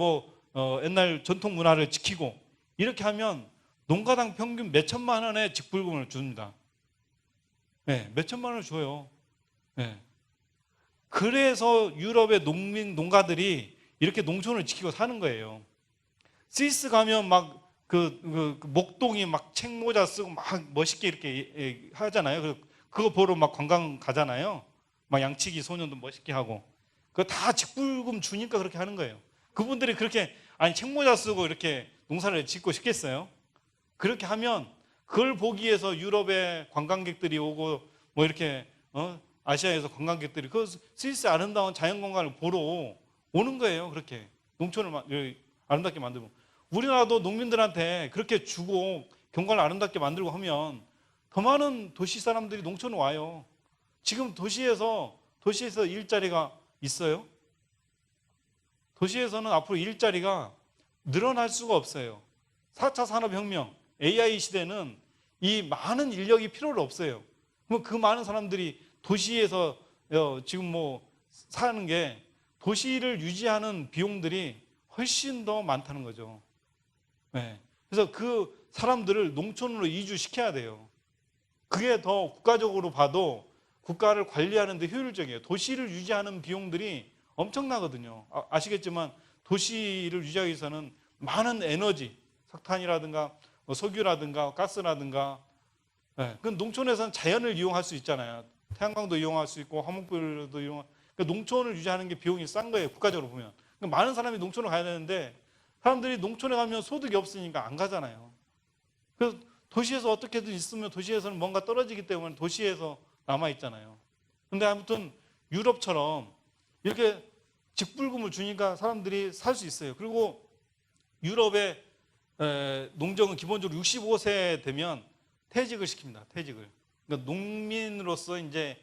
옛날 전통 문화를 지키고 이렇게 하면 농가당 평균 몇 천만 원의 직불금을 줍니다. 네, 몇 천만 원을 줘요. 네. 그래서 유럽의 농가들이 이렇게 농촌을 지키고 사는 거예요. 스위스 가면 막 목동이 막 책모자 쓰고 막 멋있게 이렇게 하잖아요. 그거 보러 막 관광 가잖아요. 막 양치기 소년도 멋있게 하고. 그거 다 직불금 주니까 그렇게 하는 거예요. 그분들이 그렇게 책모자 쓰고 이렇게 농사를 짓고 싶겠어요? 그렇게 하면 그걸 보기 위해서 유럽의 관광객들이 오고 이렇게 아시아에서 관광객들이 그 스위스 아름다운 자연관광을 보러 오는 거예요. 그렇게 농촌을 아름답게 만들고. 우리나라도 농민들한테 그렇게 주고 경관을 아름답게 만들고 하면 더 많은 도시 사람들이 농촌에 와요. 지금 도시에서 일자리가 있어요? 도시에서는 앞으로 일자리가 늘어날 수가 없어요. 4차 산업혁명, AI 시대는 이 많은 인력이 필요로 없어요. 그럼 그 많은 사람들이 도시에서 지금 사는 게 도시를 유지하는 비용들이 훨씬 더 많다는 거죠. 네. 그래서 그 사람들을 농촌으로 이주시켜야 돼요. 그게 더 국가적으로 봐도 국가를 관리하는 데 효율적이에요. 도시를 유지하는 비용들이 엄청나거든요. 아시겠지만 도시를 유지하기 위해서는 많은 에너지, 석탄이라든가 석유라든가 가스라든가, 그 농촌에서는 자연을 이용할 수 있잖아요. 태양광도 이용할 수 있고 화목불도 그러니까 농촌을 유지하는 게 비용이 싼 거예요. 국가적으로 보면. 그러니까 많은 사람이 농촌을 가야 되는데 사람들이 농촌에 가면 소득이 없으니까 안 가잖아요. 그래서 도시에서 어떻게든 있으면 도시에서는 뭔가 떨어지기 때문에 도시에서 남아 있잖아요. 근데 아무튼 유럽처럼 이렇게 직불금을 주니까 사람들이 살 수 있어요. 그리고 유럽의 농정은 기본적으로 65세 되면 퇴직을 시킵니다. 퇴직을. 그러니까 농민으로서 이제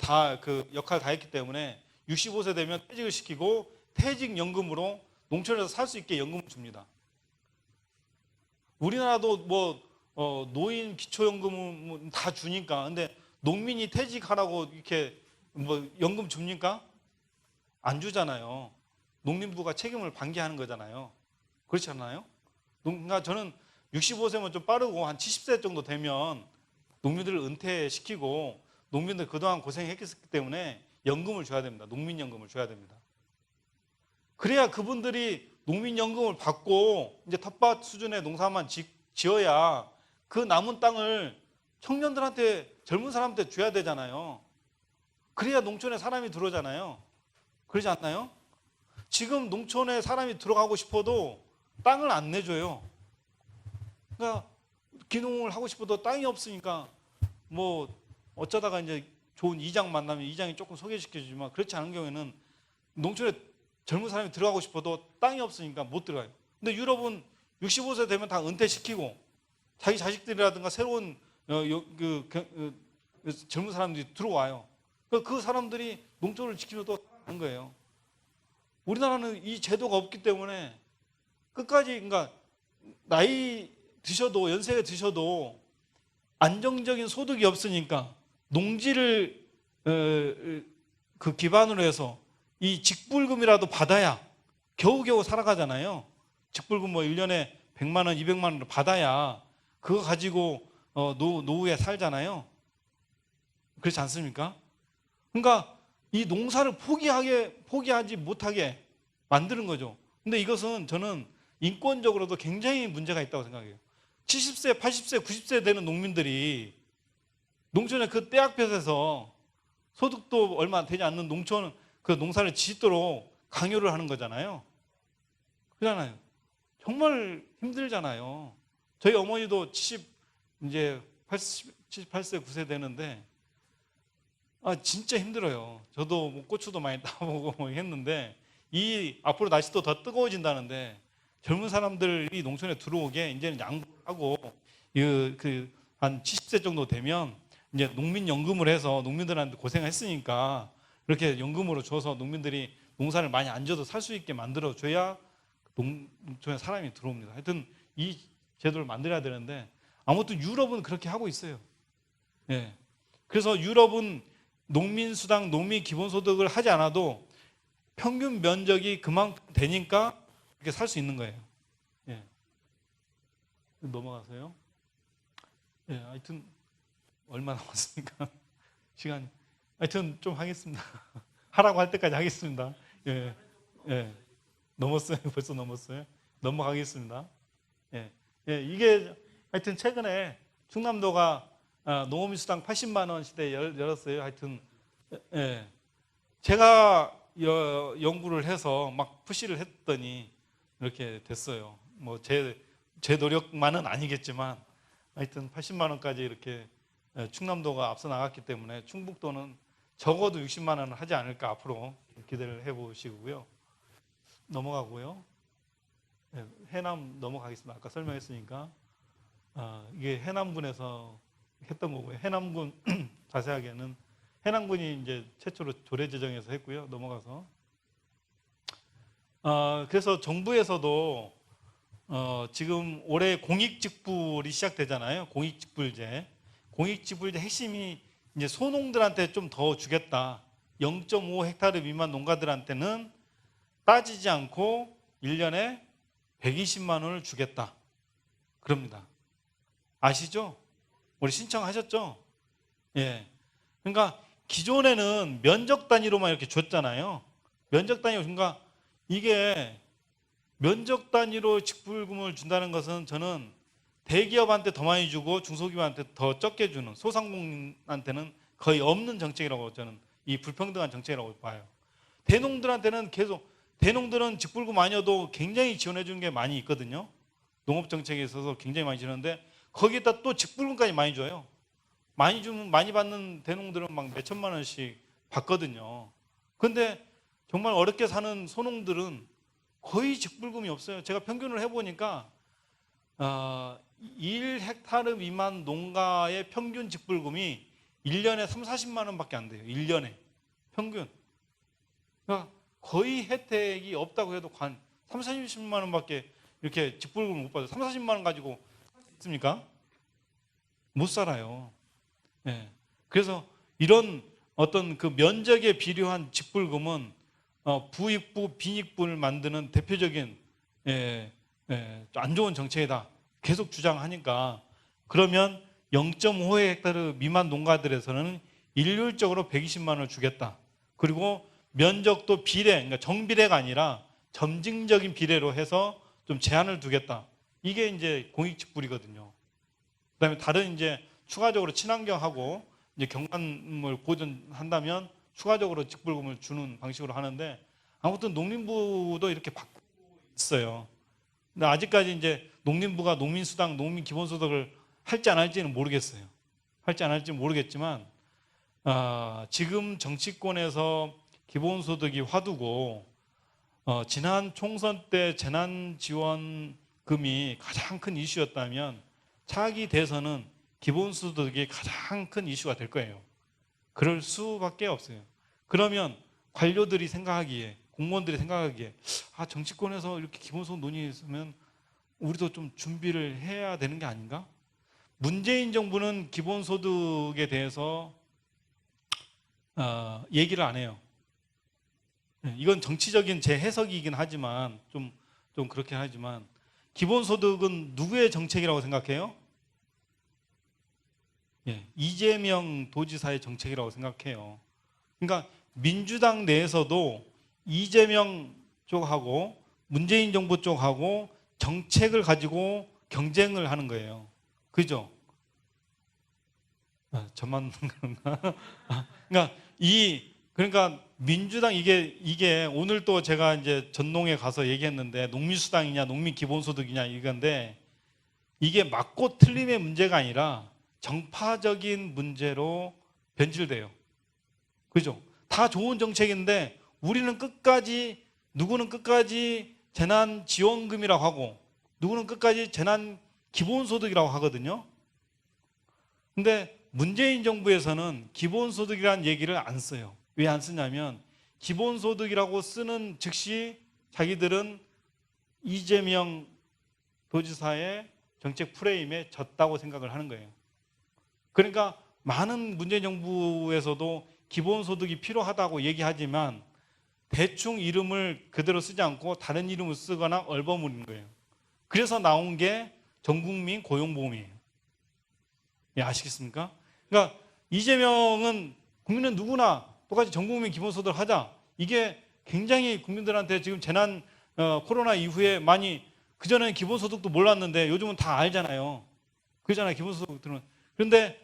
다 그 역할을 다 했기 때문에 65세 되면 퇴직을 시키고 퇴직연금으로 농촌에서 살 수 있게 연금을 줍니다. 우리나라도 노인 기초연금은 다 주니까, 근데 농민이 퇴직하라고 이렇게 연금 줍니까? 안 주잖아요. 농림부가 책임을 반기하는 거잖아요. 그렇지 않나요? 그러니까 저는 65세면 좀 빠르고 한 70세 정도 되면 농민들을 은퇴시키고 농민들 그동안 고생했기 때문에 연금을 줘야 됩니다. 농민연금을 줘야 됩니다. 그래야 그분들이 농민연금을 받고 이제 텃밭 수준의 농사만 지어야 그 남은 땅을 청년들한테, 젊은 사람한테 줘야 되잖아요. 그래야 농촌에 사람이 들어오잖아요. 그러지 않나요? 지금 농촌에 사람이 들어가고 싶어도 땅을 안 내줘요. 그러니까 기농을 하고 싶어도 땅이 없으니까 뭐 어쩌다가 이제 좋은 이장 만나면 이장이 조금 소개시켜주지만 그렇지 않은 경우에는 농촌에 젊은 사람이 들어가고 싶어도 땅이 없으니까 못 들어가요. 근데 유럽은 65세 되면 다 은퇴시키고 자기 자식들이라든가 새로운 젊은 사람들이 들어와요. 그 사람들이 농촌을 지키면서 하는 거예요. 우리나라는 이 제도가 없기 때문에 끝까지 그러니까 나이 드셔도 연세가 드셔도 안정적인 소득이 없으니까 농지를 그 기반으로 해서 이 직불금이라도 받아야 겨우겨우 살아가잖아요. 직불금 뭐 1년에 100만 원, 200만 원을 받아야 그거 가지고 노후에 살잖아요. 그렇지 않습니까? 그러니까 이 농사를 포기하지 못하게 만드는 거죠. 근데 이것은 저는 인권적으로도 굉장히 문제가 있다고 생각해요. 70세, 80세, 90세 되는 농민들이 농촌의 그 떼약볕에서 소득도 얼마 되지 않는 농촌 그 농사를 짓도록 강요를 하는 거잖아요. 그렇잖아요. 정말 힘들잖아요. 저희 어머니도 78세, 9세 되는데 진짜 힘들어요. 저도 뭐 고추도 많이 따보고 뭐 했는데 앞으로 날씨도 더 뜨거워진다는데 젊은 사람들이 농촌에 들어오게 이제는 양보하고 한 70세 정도 되면 이제 농민연금을 해서 농민들한테 고생했으니까 이렇게 연금으로 줘서 농민들이 농사를 많이 안 져도 살 수 있게 만들어 줘야 농촌에 사람이 들어옵니다. 하여튼 이 제도를 만들어야 되는데 아무튼 유럽은 그렇게 하고 있어요. 예. 그래서 유럽은 농민수당, 농민기본소득을 하지 않아도 평균 면적이 그만큼 되니까 이렇게 살 수 있는 거예요. 예. 넘어가세요. 예, 하여튼 얼마 남았습니까? 시간이. 하여튼 좀 하겠습니다. 하라고 할 때까지 하겠습니다. 예, 예. 넘었어요. 벌써 넘었어요. 넘어가겠습니다. 예, 예. 이게 하여튼 최근에 충남도가 농어민수당 80만 원 시대 열었어요. 하여튼 예. 제가 연구를 해서 막 푸시를 했더니 이렇게 됐어요. 뭐 제 노력만은 아니겠지만 하여튼 80만 원까지 이렇게 충남도가 앞서 나갔기 때문에 충북도는 적어도 60만 원을 하지 않을까 앞으로 기대를 해보시고요. 넘어가고요. 네, 해남 넘어가겠습니다. 아까 설명했으니까 이게 해남군에서 했던 거고요. 해남군 자세하게는 해남군이 이제 최초로 조례 제정해서 했고요. 넘어가서 그래서 정부에서도 지금 올해 공익직불이 시작되잖아요. 공익직불제 핵심이 이제 소농들한테 좀 더 주겠다. 0.5 헥타르 미만 농가들한테는 따지지 않고 1년에 120만 원을 주겠다. 그럽니다. 아시죠? 우리 신청하셨죠? 예. 그러니까 기존에는 면적 단위로만 이렇게 줬잖아요. 면적 단위로, 그러니까 이게 면적 단위로 직불금을 준다는 것은 저는 대기업한테 더 많이 주고 중소기업한테 더 적게 주는, 소상공인한테는 거의 없는 정책이라고 저는 이 불평등한 정책이라고 봐요. 대농들한테는 계속, 대농들은 직불금 아니어도 굉장히 지원해 주는 게 많이 있거든요. 농업 정책에 있어서 굉장히 많이 주는데 거기에다 또 직불금까지 많이 줘요. 많이 받는 대농들은 막 몇천만 원씩 받거든요. 근데 정말 어렵게 사는 소농들은 거의 직불금이 없어요. 제가 평균을 해보니까 1헥타르 미만 농가의 평균 직불금이 1년에 3, 40만 원밖에 안 돼요. 1년에 평균. 그러니까 거의 혜택이 없다고 해도 한 3, 40만 원밖에 이렇게 직불금을 못 받아요. 3, 40만 원 가지고 있습니까? 못 살아요. 네. 그래서 이런 어떤 그 면적에 비례한 직불금은 부익부, 빈익부를 만드는 대표적인 안 좋은 정책이다. 계속 주장하니까 그러면 0.5 헥타르 미만 농가들에서는 일률적으로 120만 원을 주겠다. 그리고 면적도 비례, 그러니까 정비례가 아니라 점증적인 비례로 해서 좀 제한을 두겠다. 이게 이제 공익직불이거든요. 그다음에 다른 이제 추가적으로 친환경하고 이제 경관을 보존한다면 추가적으로 직불금을 주는 방식으로 하는데 아무튼 농림부도 이렇게 바꾸고 있어요. 근데 아직까지 이제 농림부가 농민수당, 농민기본소득을 할지 안 할지는 모르겠어요. 할지 안 할지 모르겠지만 지금 정치권에서 기본소득이 화두고 지난 총선 때 재난지원금이 가장 큰 이슈였다면 차기 대선은 기본소득이 가장 큰 이슈가 될 거예요. 그럴 수밖에 없어요. 그러면 관료들이 생각하기에, 공무원들이 생각하기에 정치권에서 이렇게 기본소득 논의했으면 우리도 좀 준비를 해야 되는 게 아닌가? 문재인 정부는 기본소득에 대해서 얘기를 안 해요. 이건 정치적인 제 해석이긴 하지만 좀 그렇긴 하지만 기본소득은 누구의 정책이라고 생각해요? 이재명 도지사의 정책이라고 생각해요. 그러니까 민주당 내에서도 이재명 쪽하고 문재인 정부 쪽하고 정책을 가지고 경쟁을 하는 거예요. 그죠? 저만 그런가? 그러니까 민주당 이게 오늘 또 제가 이제 전농에 가서 얘기했는데 농민수당이냐 농민기본소득이냐 이건데 이게 맞고 틀림의 문제가 아니라 정파적인 문제로 변질돼요. 그죠? 다 좋은 정책인데 우리는 누구는 끝까지 재난지원금이라고 하고 누구는 끝까지 재난기본소득이라고 하거든요. 근데 문재인 정부에서는 기본소득이라는 얘기를 안 써요. 왜 안 쓰냐면 기본소득이라고 쓰는 즉시 자기들은 이재명 도지사의 정책 프레임에 졌다고 생각을 하는 거예요. 그러니까 많은 문재인 정부에서도 기본소득이 필요하다고 얘기하지만 대충 이름을 그대로 쓰지 않고 다른 이름을 쓰거나 얼버무리는 거예요. 그래서 나온 게 전국민 고용보험이에요. 아시겠습니까? 그러니까 이재명은 국민은 누구나 똑같이 전국민 기본소득을 하자. 이게 굉장히 국민들한테 지금 재난 코로나 이후에 많이 그전에는 기본소득도 몰랐는데 요즘은 다 알잖아요. 그러잖아요. 기본소득들은. 그런데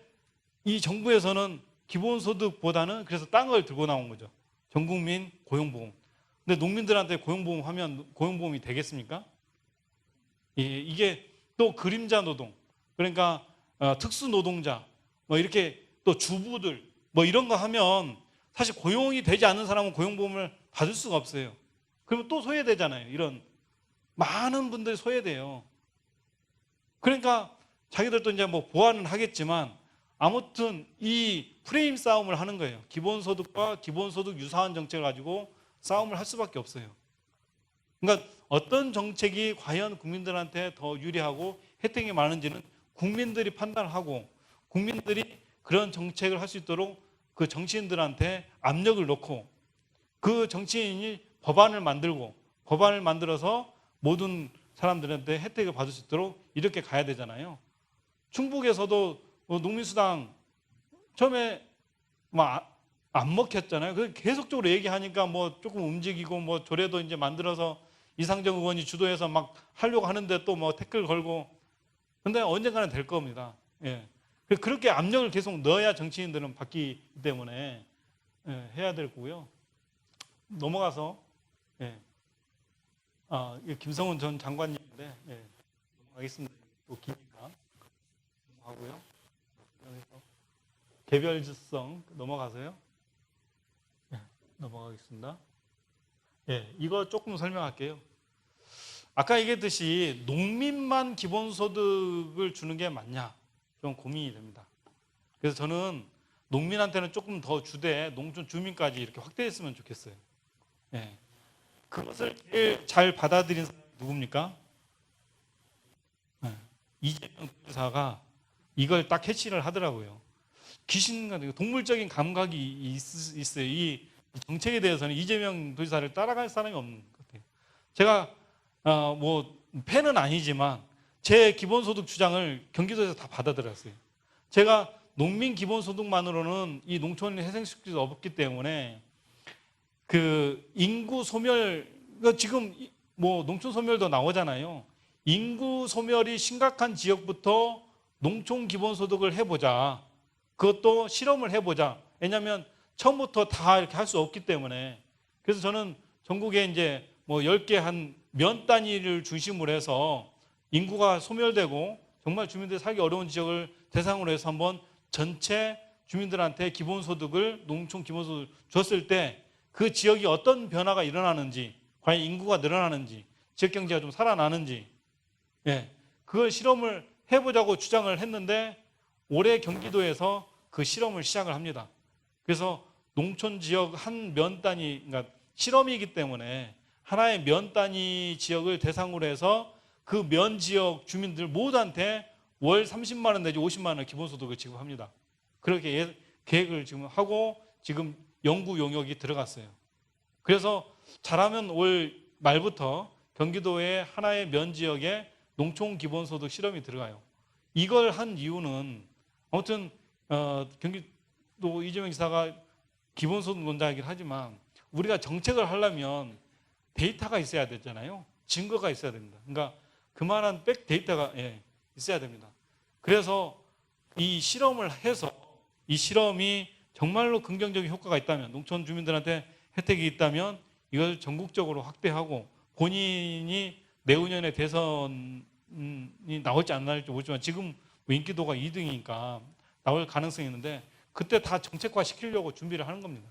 이 정부에서는 기본소득보다는 그래서 딴 걸 들고 나온 거죠. 전국민 고용보험. 근데 농민들한테 고용보험 하면 고용보험이 되겠습니까? 이게 또 그림자 노동. 그러니까 특수노동자, 이렇게 또 주부들, 이런 거 하면 사실 고용이 되지 않는 사람은 고용보험을 받을 수가 없어요. 그러면 또 소외되잖아요. 이런 많은 분들이 소외돼요. 그러니까 자기들도 이제 보완은 하겠지만 아무튼 이 프레임 싸움을 하는 거예요. 기본소득과 기본소득 유사한 정책을 가지고 싸움을 할 수밖에 없어요. 그러니까 어떤 정책이 과연 국민들한테 더 유리하고 혜택이 많은지는 국민들이 판단을 하고 국민들이 그런 정책을 할 수 있도록 그 정치인들한테 압력을 놓고 그 정치인이 법안을 만들어서 모든 사람들한테 혜택을 받을 수 있도록 이렇게 가야 되잖아요. 충북에서도 농민수당 처음에 안 먹혔잖아요. 그 계속적으로 얘기하니까 조금 움직이고 조례도 이제 만들어서 이상정 의원이 주도해서 막 하려고 하는데 또 태클 걸고. 근데 언젠가는 될 겁니다. 그렇게 압력을 계속 넣어야 정치인들은 바뀌기 때문에 해야 될 거고요. 넘어가서 김성훈 전 장관님인데 넘어가겠습니다. 또 기니까 넘어가고요. 개별주성 넘어가서요. 넘어가겠습니다. 이거 조금 설명할게요. 아까 얘기했듯이 농민만 기본소득을 주는 게 맞냐? 좀 고민이 됩니다. 그래서 저는 농민한테는 조금 더 주되 농촌 주민까지 이렇게 확대했으면 좋겠어요. 그것을 제일 잘 받아들인 사람이 누굽니까? 이재명 도지사가 이걸 딱 캐치를 하더라고요. 귀신 같은 동물적인 감각이 있어요. 이 정책에 대해서는 이재명 도지사를 따라갈 사람이 없는 것 같아요. 제가 팬은 아니지만 제 기본소득 주장을 경기도에서 다 받아들였어요. 제가 농민 기본소득만으로는 이 농촌을 회생시킬 수 없기 때문에 그 인구 소멸, 지금 농촌 소멸도 나오잖아요. 인구 소멸이 심각한 지역부터 농촌 기본소득을 해보자. 그것도 실험을 해보자. 왜냐하면 처음부터 다 이렇게 할 수 없기 때문에. 그래서 저는 전국에 이제 10개 한 면 단위를 중심으로 해서 인구가 소멸되고 정말 주민들이 살기 어려운 지역을 대상으로 해서 한번 전체 주민들한테 기본소득을 농촌 기본소득을 줬을 때 그 지역이 어떤 변화가 일어나는지, 과연 인구가 늘어나는지, 지역 경제가 좀 살아나는지, 예, 그걸 실험을 해보자고 주장을 했는데 올해 경기도에서 그 실험을 시작을 합니다. 그래서 농촌 지역 한 면 단위, 그러니까 실험이기 때문에 하나의 면 단위 지역을 대상으로 해서 그 면 지역 주민들 모두한테 월 30만 원 내지 50만 원 기본소득을 지급합니다. 그렇게 계획을 지금 하고 지금 연구 용역이 들어갔어요. 그래서 잘하면 올 말부터 경기도의 하나의 면 지역에 농촌 기본소득 실험이 들어가요. 이걸 한 이유는 아무튼 경기도 이재명 지사가 기본소득 논자이긴 하지만 우리가 정책을 하려면 데이터가 있어야 되잖아요. 증거가 있어야 됩니다. 그러니까 그만한 백 데이터가 있어야 됩니다. 그래서 이 실험을 해서 이 실험이 정말로 긍정적인 효과가 있다면, 농촌 주민들한테 혜택이 있다면 이걸 전국적으로 확대하고 본인이 내후년에 대선이 나올지 안 나올지 모르지만 지금 인기도가 2등이니까 나올 가능성이 있는데 그때 다 정책화 시키려고 준비를 하는 겁니다.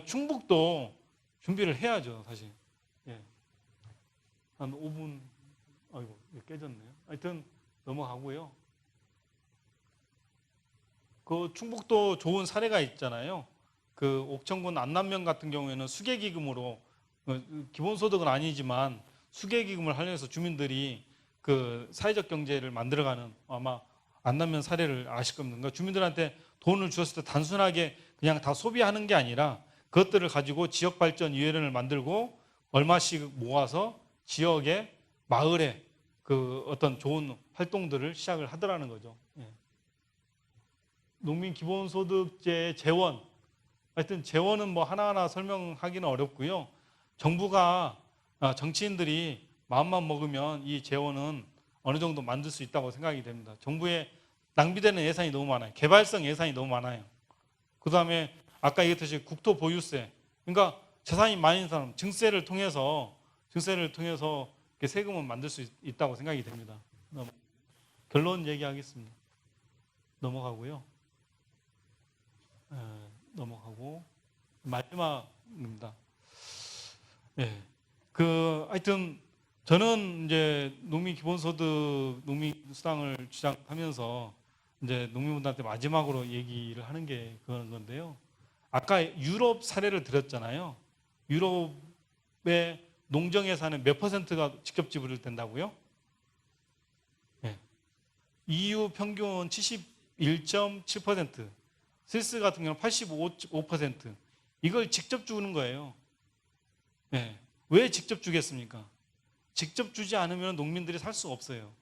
충북도 준비를 해야죠, 사실. 예. 한 5분, 아이고, 깨졌네요. 하여튼 넘어가고요. 그 충북도 좋은 사례가 있잖아요. 그 옥천군 안남면 같은 경우에는 수계기금으로 기본소득은 아니지만 수계기금을 활용해서 주민들이 그 사회적 경제를 만들어가는 아마 안남면 사례를 아실 겁니다. 그러니까 주민들한테 돈을 주었을 때 단순하게 그냥 다 소비하는 게 아니라 그것들을 가지고 지역발전위원회를 만들고 얼마씩 모아서 지역에 마을에 그 어떤 좋은 활동들을 시작을 하더라는 거죠. 예. 농민 기본소득제 재원, 하여튼 재원은 뭐 하나하나 설명하기는 어렵고요. 정부가 정치인들이 마음만 먹으면 이 재원은 어느 정도 만들 수 있다고 생각이 됩니다. 정부에 낭비되는 예산이 너무 많아요. 개발성 예산이 너무 많아요. 그 다음에 아까 얘기했듯이 국토 보유세, 그러니까 재산이 많은 사람 증세를 통해서 이렇게 세금을 만들 수 있다고 생각이 됩니다. 결론 얘기하겠습니다. 넘어가고요. 넘어가고 마지막입니다. 예. 하여튼 저는 이제 농민 기본소득, 농민 수당을 주장하면서 이제 농민분들한테 마지막으로 얘기를 하는 게 그런 건데요. 아까 유럽 사례를 드렸잖아요. 유럽의 농정 예산의 몇 %가 직접 지불이 된다고요? 예. EU 평균 71.7%, 스위스 같은 경우는 85%. 이걸 직접 주는 거예요. 예. 왜 직접 주겠습니까? 직접 주지 않으면 농민들이 살 수가 없어요.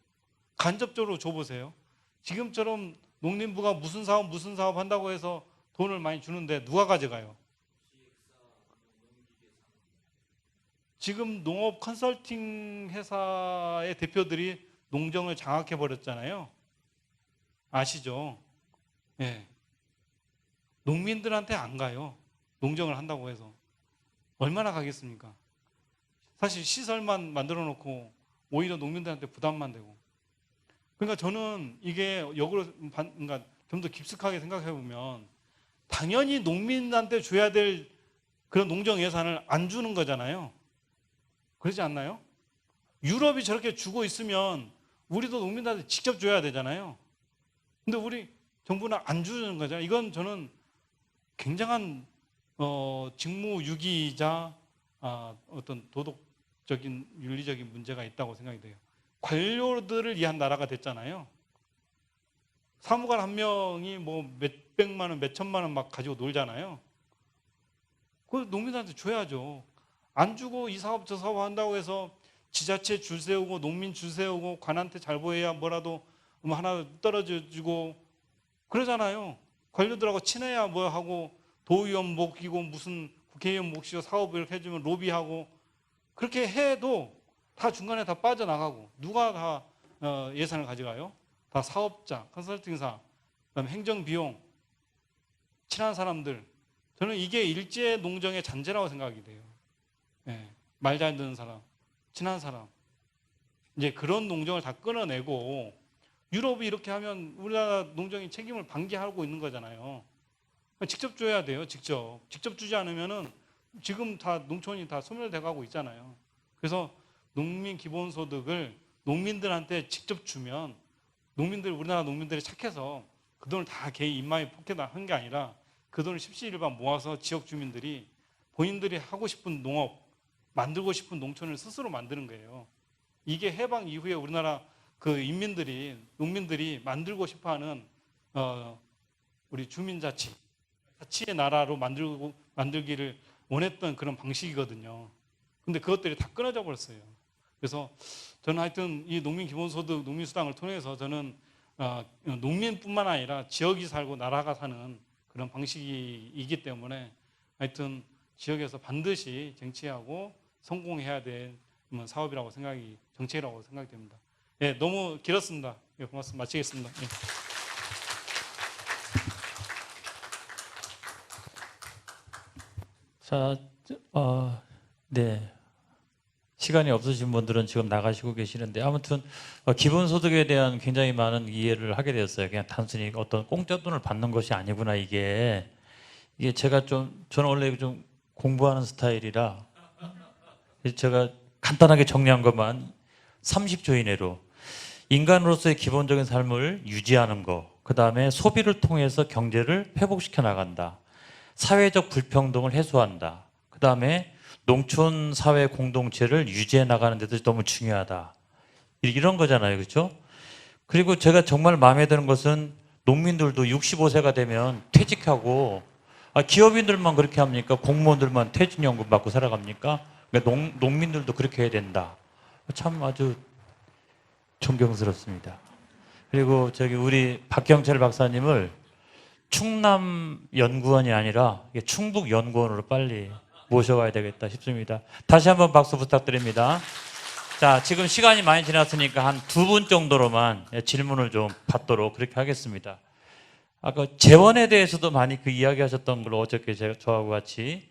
간접적으로 줘보세요. 지금처럼 농림부가 무슨 사업 한다고 해서 돈을 많이 주는데 누가 가져가요? 지금 농업 컨설팅 회사의 대표들이 농정을 장악해 버렸잖아요. 아시죠? 예. 농민들한테 안 가요. 농정을 한다고 해서. 얼마나 가겠습니까? 사실 시설만 만들어 놓고 오히려 농민들한테 부담만 되고. 그러니까 저는 이게 역으로 그러니까 좀 더 깊숙하게 생각해 보면 당연히 농민한테 줘야 될 그런 농정 예산을 안 주는 거잖아요. 그렇지 않나요? 유럽이 저렇게 주고 있으면 우리도 농민들한테 직접 줘야 되잖아요. 근데 우리 정부는 안 주는 거잖아요. 이건 저는 굉장한 직무유기이자 어떤 도덕적인 윤리적인 문제가 있다고 생각이 돼요. 관료들을 위한 나라가 됐잖아요. 사무관 한 명이 뭐 몇백만 원, 몇천만 원 막 가지고 놀잖아요. 그걸 농민한테 줘야죠. 안 주고 이 사업 저 사업 한다고 해서 지자체 줄 세우고 농민 줄 세우고 관한테 잘 보여야 뭐라도 뭐 하나 떨어져 주고 그러잖아요. 관료들하고 친해야 뭐 하고 도의원 목이고 무슨 국회의원 몫이고 사업을 이렇게 해주면 로비하고 그렇게 해도 다 중간에 다 빠져나가고 누가 다 예산을 가져가요? 다 사업자, 컨설팅사, 그다음에 행정비용, 친한 사람들. 저는 이게 일제 농정의 잔재라고 생각이 돼요. 예, 말 잘 듣는 사람, 친한 사람. 이제 그런 농정을 다 끊어내고 유럽이 이렇게 하면 우리나라 농정이 책임을 방기하고 있는 거잖아요. 직접 줘야 돼요. 직접 주지 않으면은 지금 다 농촌이 다 소멸돼 가고 있잖아요. 그래서 농민 기본소득을 농민들한테 직접 주면 우리나라 농민들이 착해서 그 돈을 다 개인 입마에 포켓다 한 게 아니라 그 돈을 십시일반 모아서 지역 주민들이 본인들이 하고 싶은 농업, 만들고 싶은 농촌을 스스로 만드는 거예요. 이게 해방 이후에 우리나라 그 농민들이 만들고 싶어하는 우리 주민자치의 나라로 만들기를 원했던 그런 방식이거든요. 근데 그것들이 다 끊어져 버렸어요. 그래서 저는 하여튼 이 농민기본소득, 농민수당을 통해서 저는 농민뿐만 아니라 지역이 살고 나라가 사는 그런 방식이기 때문에 하여튼 지역에서 반드시 쟁취하고 성공해야 될 사업이라고 정책이라고 생각이 됩니다. 예, 너무 길었습니다. 예, 고맙습니다. 마치겠습니다. 예. 자, 네. 시간이 없으신 분들은 지금 나가시고 계시는데 아무튼 기본소득에 대한 굉장히 많은 이해를 하게 되었어요. 그냥 단순히 어떤 공짜 돈을 받는 것이 아니구나 이게 제가 저는 원래 좀 공부하는 스타일이라 제가 간단하게 정리한 것만 30초 이내로 인간으로서의 기본적인 삶을 유지하는 것, 그 다음에 소비를 통해서 경제를 회복시켜 나간다. 사회적 불평등을 해소한다. 그 다음에 농촌 사회 공동체를 유지해 나가는 데도 너무 중요하다. 이런 거잖아요. 그렇죠? 그리고 제가 정말 마음에 드는 것은 농민들도 65세가 되면 퇴직하고 기업인들만 그렇게 합니까? 공무원들만 퇴직연금 받고 살아갑니까? 그러니까 농민들도 그렇게 해야 된다. 참 아주 존경스럽습니다. 그리고 우리 박경철 박사님을 충남연구원이 아니라 충북연구원으로 빨리 모셔와야 되겠다 싶습니다. 다시 한번 박수 부탁드립니다. 자, 지금 시간이 많이 지났으니까 한 2분 정도로만 질문을 좀 받도록 그렇게 하겠습니다. 아까 재원에 대해서도 많이 그 이야기 하셨던 걸로 어저께 저하고 같이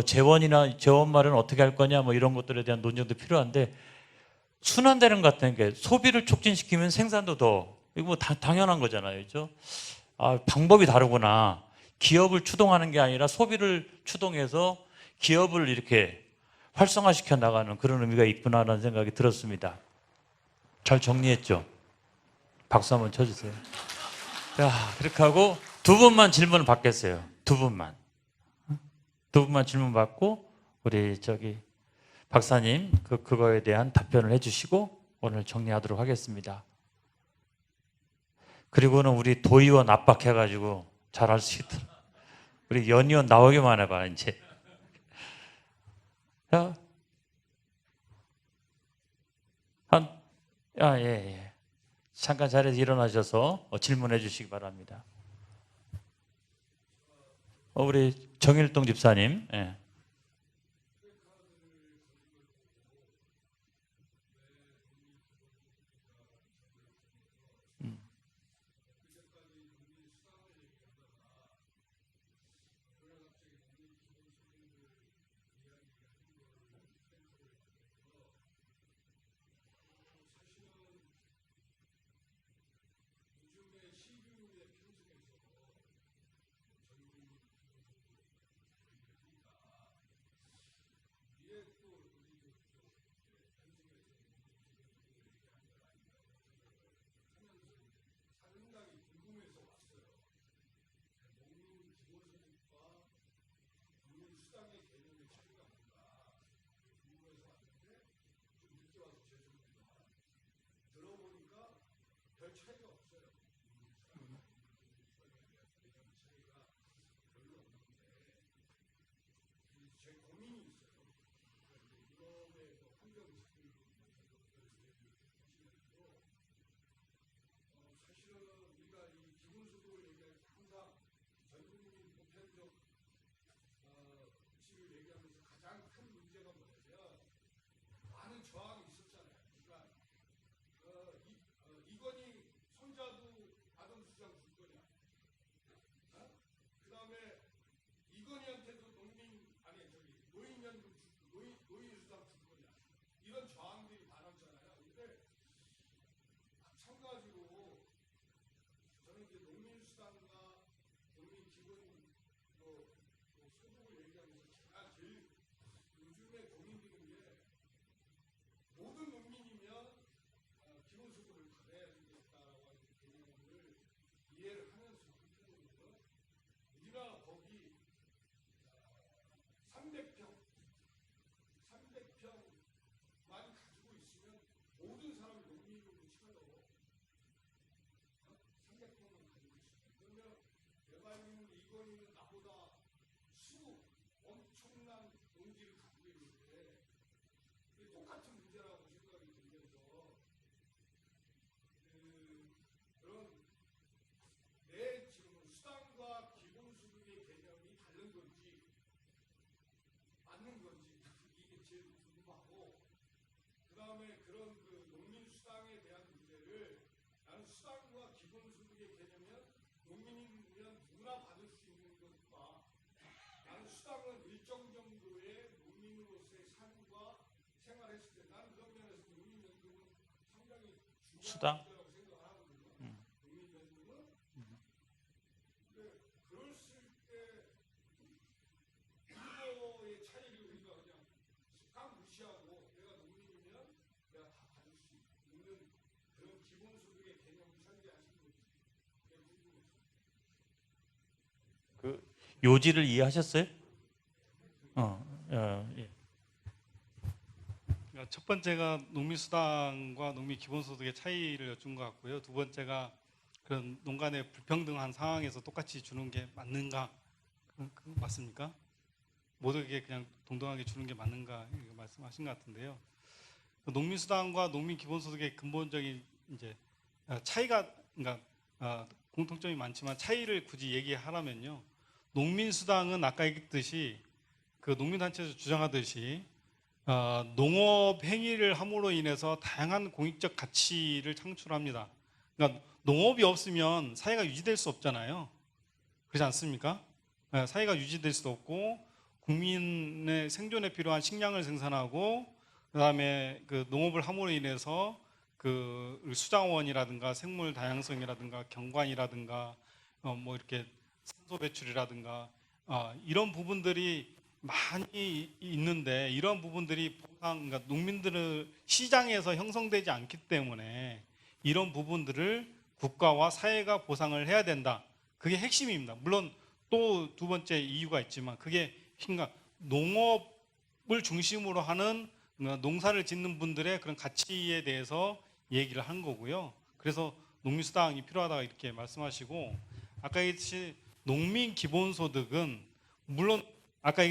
재원 말은 어떻게 할 거냐 이런 것들에 대한 논쟁도 필요한데 순환되는 것 같은 게 소비를 촉진시키면 생산도 이거 당연한 거잖아요. 그렇죠? 방법이 다르구나. 기업을 추동하는 게 아니라 소비를 추동해서 기업을 이렇게 활성화시켜 나가는 그런 의미가 있구나라는 생각이 들었습니다. 잘 정리했죠? 박수 한번 쳐주세요. 자, 그렇게 하고 2분만 질문을 받겠어요. 2분만. 2분만 질문 받고 우리 박사님 그거에 대한 답변을 해주시고 오늘 정리하도록 하겠습니다. 그리고는 우리 도의원 압박해가지고 잘할 수 있도록 우리 연의원 나오기만 해봐 이제. 자, 예. 잠깐 자리에서 일어나셔서 질문해 주시기 바랍니다. 우리 정일동 집사님. 예. 이런 저항들이 많았잖아요. 근데 마찬가지로 요즘에 고민 드는 게 모든 농민이면 기본소득을 받아야 되겠다라고 하는 개념을 이해를 하면서 한편으로는 우리나라 법이 300평만 가지고 있으면 모든 사람을 농민으로 쳐요. 300평만 가지고 있으면. 그러면 내가 알기로는 이건희는 나보다 엄청난 농지를 가지고 있는데 이게 똑같은 문제라고 생각이 들면서 그런 내 지금 수당과 기본소득의 개념이 다른 건지 맞는 건지 이게 제일 궁금하고, 그 다음에 그런 그 농민수당에 대한 문제를 나는 수당과 기본소득의 개념은 농민이면 누구나 받을 수 있는 것과, 나는 수당은 일정 정도의 농민으로서의 삶과 생활했을 때 나는 그런 면에서 농민연금은 상당히 수당? 중요한 문제라고 생각을 하거든요. 농민연금은. 근데 그랬을 때 이거의 차이를 우리가 그냥 딱 무시하고 내가 농민이면 내가 다 받을 수 있는 그런 기본소득의 개념을 설계하신 거지. 그게 궁금했어요. 그 요지를 이해하셨어요? 예. 그러니까 첫 번째가 농민수당과 농민기본소득의 차이를 여쭌 것 같고요. 두 번째가 그런 농간의 불평등한 상황에서 똑같이 주는 게 맞는가? 맞습니까? 모두에게 그냥 동등하게 주는 게 맞는가? 이거 말씀하신 것 같은데요. 농민수당과 농민기본소득의 근본적인 이제 차이가, 그러니까 공통점이 많지만 차이를 굳이 얘기하라면요. 농민수당은 아까 얘기했듯이 그 농민단체에서 주장하듯이 농업 행위를 함으로 인해서 다양한 공익적 가치를 창출합니다. 그러니까 농업이 없으면 사회가 유지될 수 없잖아요. 그렇지 않습니까? 사회가 유지될 수도 없고 국민의 생존에 필요한 식량을 생산하고 그다음에 그 농업을 함으로 인해서 그 수자원이라든가 생물 다양성이라든가 경관이라든가 뭐 이렇게 산소 배출이라든가 이런 부분들이 많이 있는데 이런 부분들이 그러니까 농민들을 시장에서 형성되지 않기 때문에 이런 부분들을 국가와 사회가 보상을 해야 된다. 그게 핵심입니다. 물론 또 두 번째 이유가 있지만 그게 그러니까 농업을 중심으로 하는 농사를 짓는 분들의 그런 가치에 대해서 얘기를 한 거고요. 그래서 농민수당이 필요하다 이렇게 말씀하시고, 아까 얘기했듯이 농민 기본소득은 물론 아까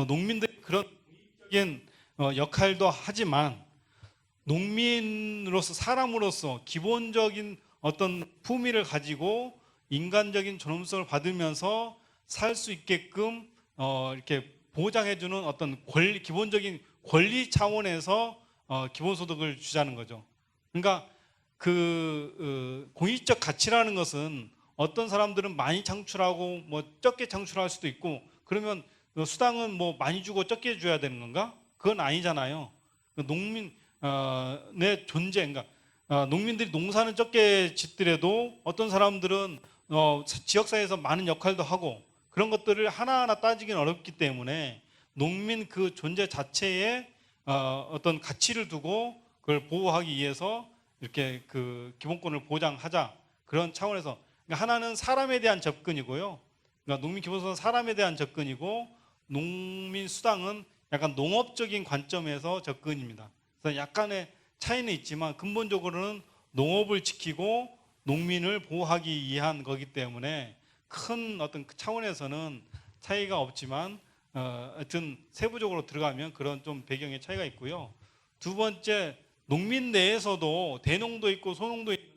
농민들이 그런 공익적인 역할도 하지만 농민으로서 사람으로서 기본적인 어떤 품위를 가지고 인간적인 존엄성을 받으면서 살 수 있게끔 이렇게 보장해주는 어떤 기본적인 권리 차원에서 기본소득을 주자는 거죠. 그러니까 그 공익적 가치라는 것은 어떤 사람들은 많이 창출하고 뭐 적게 창출할 수도 있고, 그러면 수당은 뭐 많이 주고 적게 줘야 되는 건가? 그건 아니잖아요. 농민의 존재, 그러니까 농민들이 농사는 적게 짓더라도 어떤 사람들은 지역사회에서 많은 역할도 하고 그런 것들을 하나하나 따지기는 어렵기 때문에 농민 그 존재 자체에 어떤 가치를 두고 그걸 보호하기 위해서 이렇게 그 기본권을 보장하자, 그런 차원에서 그러니까 하나는 사람에 대한 접근이고요. 그러니까 농민 기본소득은 사람에 대한 접근이고 농민 수당은 약간 농업적인 관점에서 접근입니다. 그래서 약간의 차이는 있지만 근본적으로는 농업을 지키고 농민을 보호하기 위한 거기 때문에 큰 어떤 차원에서는 차이가 없지만 하여튼 세부적으로 들어가면 그런 좀 배경의 차이가 있고요. 두 번째, 농민 내에서도 대농도 있고 소농도 있는데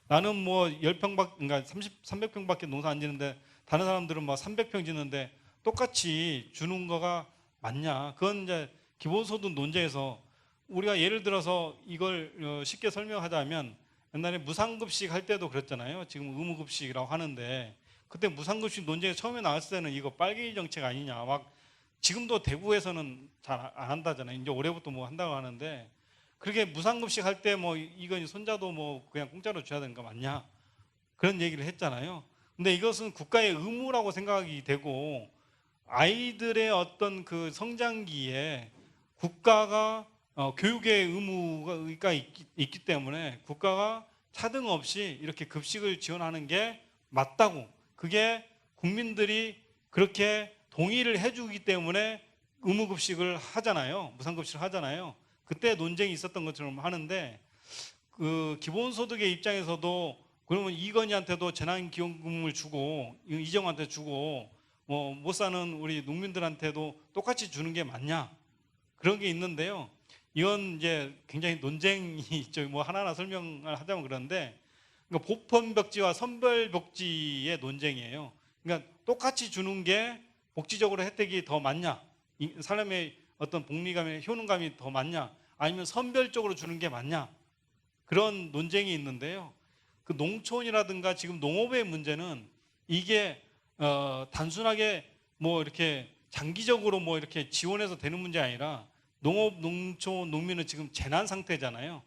나는 뭐 10평밖에, 그러니까 300평밖에 농사 안 짓는데 다른 사람들은 막 300평 짓는데 똑같이 주는 거가 맞냐? 그건 이제 기본소득 논제에서 우리가 예를 들어서 이걸 쉽게 설명하자면 옛날에 무상급식 할 때도 그랬잖아요. 지금 의무급식이라고 하는데 그때 무상급식 논쟁이 처음에 나왔을 때는 이거 빨갱이 정책 아니냐, 막 지금도 대구에서는 잘 안 한다잖아요. 이제 올해부터 뭐 한다고 하는데 그렇게 무상급식 할 때 뭐 이건 손자도 뭐 그냥 공짜로 줘야 되는 거 맞냐, 그런 얘기를 했잖아요. 근데 이것은 국가의 의무라고 생각이 되고 아이들의 어떤 그 성장기에 국가가 교육의 의무가 있기 때문에 국가가 차등 없이 이렇게 급식을 지원하는 게 맞다고, 그게 국민들이 그렇게 동의를 해주기 때문에 의무급식을 하잖아요. 무상급식을 하잖아요. 그때 논쟁이 있었던 것처럼 하는데, 그 기본소득의 입장에서도 그러면 이건희한테도 재난기원금을 주고 이정한테 주고 못 사는 우리 농민들한테도 똑같이 주는 게 맞냐, 그런 게 있는데요. 이건 이제 굉장히 논쟁이 있죠. 뭐 하나하나 설명을 하자면 그런데, 그러니까 보편복지와 선별복지의 논쟁이에요. 그러니까 똑같이 주는 게 복지적으로 혜택이 더 많냐, 사람의 어떤 복리감의 효능감이 더 많냐, 아니면 선별적으로 주는 게 맞냐, 그런 논쟁이 있는데요. 그 농촌이라든가 지금 농업의 문제는 이게 단순하게 뭐 이렇게 장기적으로 뭐 이렇게 지원해서 되는 문제 아니라, 농업, 농촌, 농민은 지금 재난 상태잖아요.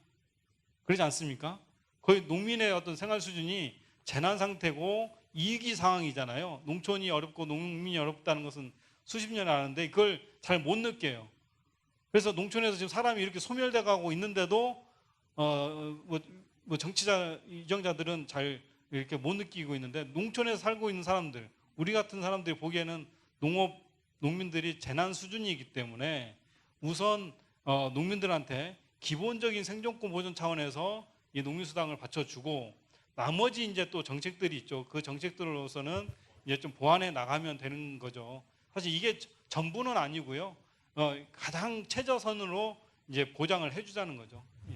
그렇지 않습니까? 거의 농민의 어떤 생활 수준이 재난 상태고 이기 상황이잖아요. 농촌이 어렵고 농민이 어렵다는 것은 수십 년을 아는데 그걸 잘 못 느껴요. 그래서 농촌에서 지금 사람이 이렇게 소멸돼 가고 있는데도 뭐 정치자 이정자들은 잘 이렇게 못 느끼고 있는데, 농촌에서 살고 있는 사람들, 우리 같은 사람들이 보기에는 농민들이 재난 수준이기 때문에 우선 농민들한테 기본적인 생존권 보존 차원에서 이 농민수당을 받쳐주고, 나머지 이제 또 정책들이 있죠. 그 정책들로서는 이제 좀 보완해 나가면 되는 거죠. 사실 이게 전부는 아니고요. 가장 최저선으로 이제 보장을 해주자는 거죠. 예.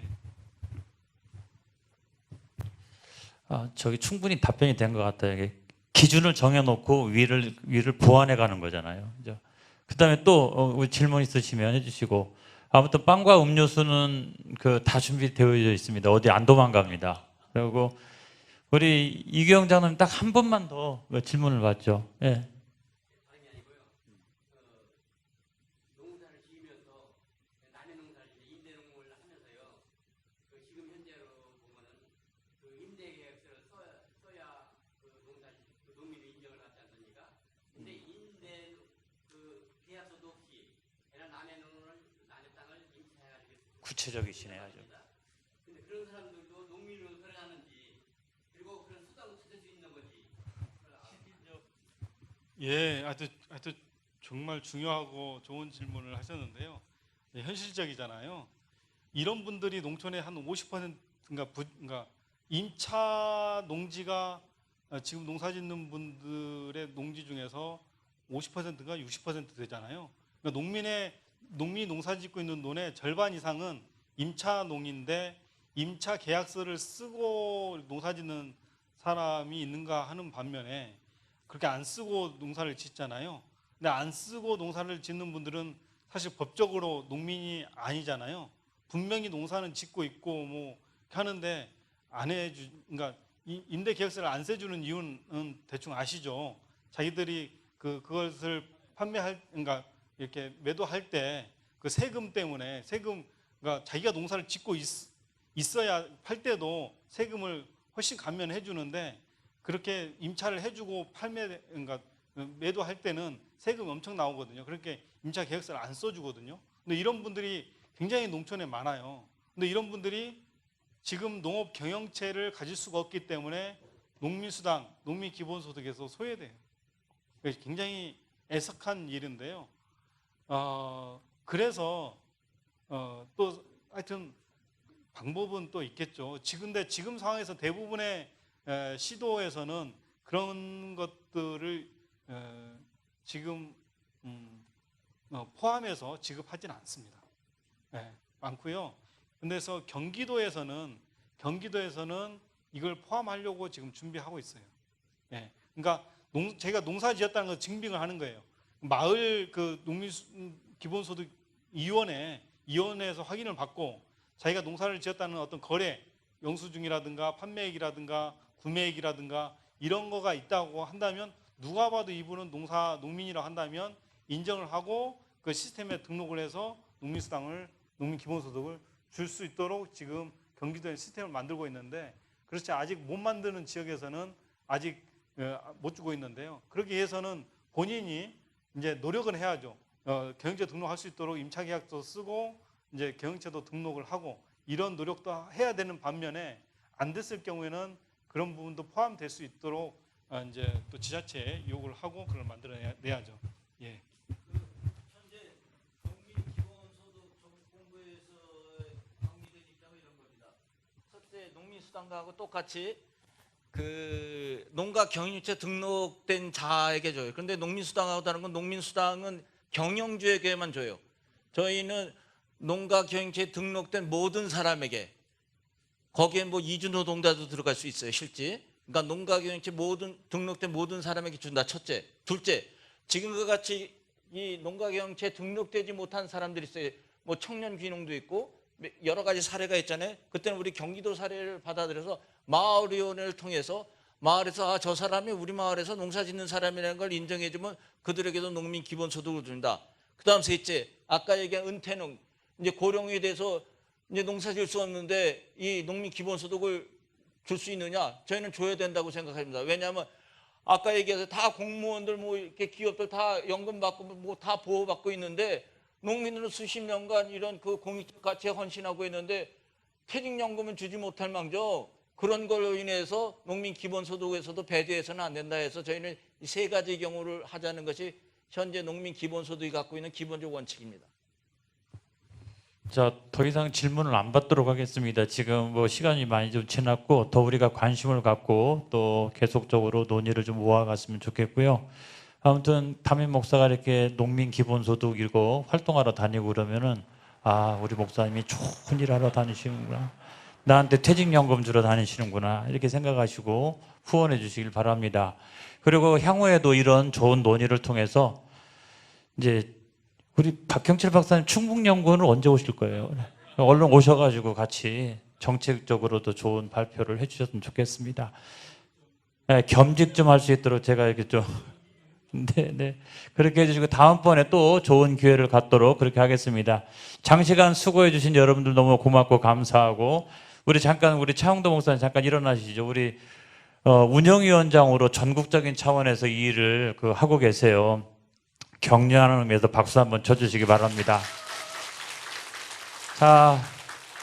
저기 충분히 답변이 된 것 같아요. 이게 기준을 정해놓고 위를 보완해 가는 거잖아요. 그다음에 또 질문 있으시면 해주시고, 아무튼 빵과 음료수는 그 다 준비되어 있습니다. 어디 안 도망갑니다. 그리고 우리 이규영 장로님 딱 한 번만 더 질문을 받죠. 예. 구체적이시네요, 아주. 근데 그런 사람들도 농민으로 살아가는지, 그리고 그런 수당을 찾을 수 있는 건지. 예, 하여튼 정말 중요하고 좋은 질문을 하셨는데요. 예, 현실적이잖아요. 이런 분들이 농촌의 한 50%인가 임차 농지가 지금 농사 짓는 분들의 농지 중에서 50%가 60% 되잖아요. 그러니까 농민이 농사 짓고 있는 논의 절반 이상은 임차 농인데, 임차 계약서를 쓰고 농사 짓는 사람이 있는가 하는 반면에 그렇게 안 쓰고 농사를 짓잖아요. 근데 안 쓰고 농사를 짓는 분들은 사실 법적으로 농민이 아니잖아요. 분명히 농사는 짓고 있고 뭐 하는데 그러니까 임대 계약서를 안 써주는 이유는 대충 아시죠? 자기들이 그것을 그러니까 이렇게 매도할 때 그 세금 때문에 그러니까 자기가 농사를 짓고 있어야 팔 때도 세금을 훨씬 감면해 주는데, 그렇게 임차를 해주고 그러니까 매도할 때는 세금이 엄청 나오거든요. 그렇게 임차 계약서를 안 써주거든요. 근데 이런 분들이 굉장히 농촌에 많아요. 근데 이런 분들이 지금 농업 경영체를 가질 수가 없기 때문에 농민수당, 농민기본소득에서 소외돼요. 굉장히 애석한 일인데요. 그래서 또 하여튼 방법은 또 있겠죠. 근데 지금 상황에서 대부분의 시도에서는 그런 것들을 지금 포함해서 지급하지는 않습니다. 많고요. 그래서 경기도에서는 이걸 포함하려고 지금 준비하고 있어요. 그러니까 제가 농사 지었다는 걸 증빙을 하는 거예요. 마을 그 농민기본소득위원회에서 확인을 받고, 자기가 농사를 지었다는 어떤 거래, 영수증이라든가 판매액이라든가 구매액이라든가 이런 거가 있다고 한다면, 누가 봐도 이분은 농민이라고 한다면 인정을 하고 그 시스템에 등록을 해서 농민기본소득을 줄 수 있도록 지금 경기도에 시스템을 만들고 있는데, 그렇지 아직 못 만드는 지역에서는 아직 못 주고 있는데요. 그러기 위해서는 본인이 이제 노력은 해야죠. 경영체 등록할 수 있도록 임차계약도 쓰고 이제 경영체도 등록을 하고 이런 노력도 해야 되는 반면에 안 됐을 경우에는 그런 부분도 포함될 수 있도록 이제 또 지자체에 요구를 하고 그걸 만들어내야죠. 예. 현재 농민 기본소득 정공부에서 방기된 입장은 이런 겁니다. 첫째, 농민수당과하고 똑같이 그 농가 경영체 등록된 자에게 줘요. 그런데 농민수당하고 다른 건 농민수당은 경영주에게만 줘요. 저희는 농가 경영체에 등록된 모든 사람에게, 거기에 뭐 이주노동자도 들어갈 수 있어요, 실제. 그러니까 농가 경영체 등록된 모든 사람에게 준다. 첫째. 둘째, 지금과 같이 이 농가 경영체에 등록되지 못한 사람들이 있어요. 뭐 청년 귀농도 있고 여러 가지 사례가 있잖아요. 그때는 우리 경기도 사례를 받아들여서 마을위원회를 통해서 마을에서 저 사람이 우리 마을에서 농사 짓는 사람이라는 걸 인정해주면 그들에게도 농민 기본소득을 준다. 그다음 셋째, 아까 얘기한 은퇴농, 이제 고령이 돼서 이제 농사 지을 수 없는데 이 농민 기본소득을 줄 수 있느냐? 저희는 줘야 된다고 생각합니다. 왜냐하면 아까 얘기해서 다 공무원들 뭐 이렇게 기업들 다 연금 받고 뭐 다 보호 받고 있는데 농민들은 수십 년간 이런 그 공익적 가치에 헌신하고 있는데 퇴직연금은 주지 못할 망정 그런 걸로 인해서 농민 기본소득에서도 배제해서는 안 된다 해서 저희는 이 세 가지 경우를 하자는 것이 현재 농민 기본소득이 갖고 있는 기본적 원칙입니다. 자, 더 이상 질문을 안 받도록 하겠습니다. 지금 뭐 시간이 많이 좀 지났고 더 우리가 관심을 갖고 또 계속적으로 논의를 좀 모아갔으면 좋겠고요. 아무튼 담임 목사가 이렇게 농민 기본소득이고 활동하러 다니고 그러면은 아, 우리 목사님이 좋은 일 하러 다니시는구나. 나한테 퇴직연금 주러 다니시는구나. 이렇게 생각하시고 후원해 주시길 바랍니다. 그리고 향후에도 이런 좋은 논의를 통해서 이제 우리 박형철 박사님 충북연구원을 언제 오실 거예요? 얼른 오셔가지고 같이 정책적으로도 좋은 발표를 해주셨으면 좋겠습니다. 네, 겸직 좀 할 수 있도록 제가 이렇게 좀 네. 그렇게 해주시고 다음번에 또 좋은 기회를 갖도록 그렇게 하겠습니다. 장시간 수고해 주신 여러분들 너무 고맙고 감사하고 우리 차홍도 목사님 잠깐 일어나시죠. 우리 운영위원장으로 전국적인 차원에서 이 일을 하고 계세요. 격려하는 의미에서 박수 한번 쳐주시기 바랍니다. 자,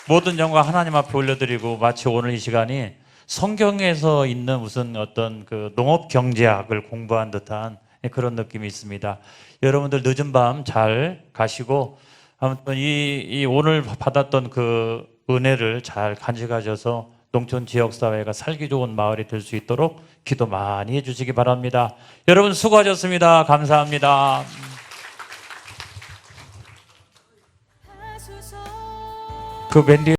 모든 영광 하나님 앞에 올려드리고 마치 오늘 이 시간이 성경에서 있는 무슨 어떤 그 농업 경제학을 공부한 듯한 그런 느낌이 있습니다. 여러분들 늦은 밤 잘 가시고 아무튼 이 오늘 받았던 그 은혜를 잘 간직하셔서 농촌 지역사회가 살기 좋은 마을이 될 수 있도록 기도 많이 해주시기 바랍니다. 여러분 수고하셨습니다. 감사합니다. 그 맨 뒤에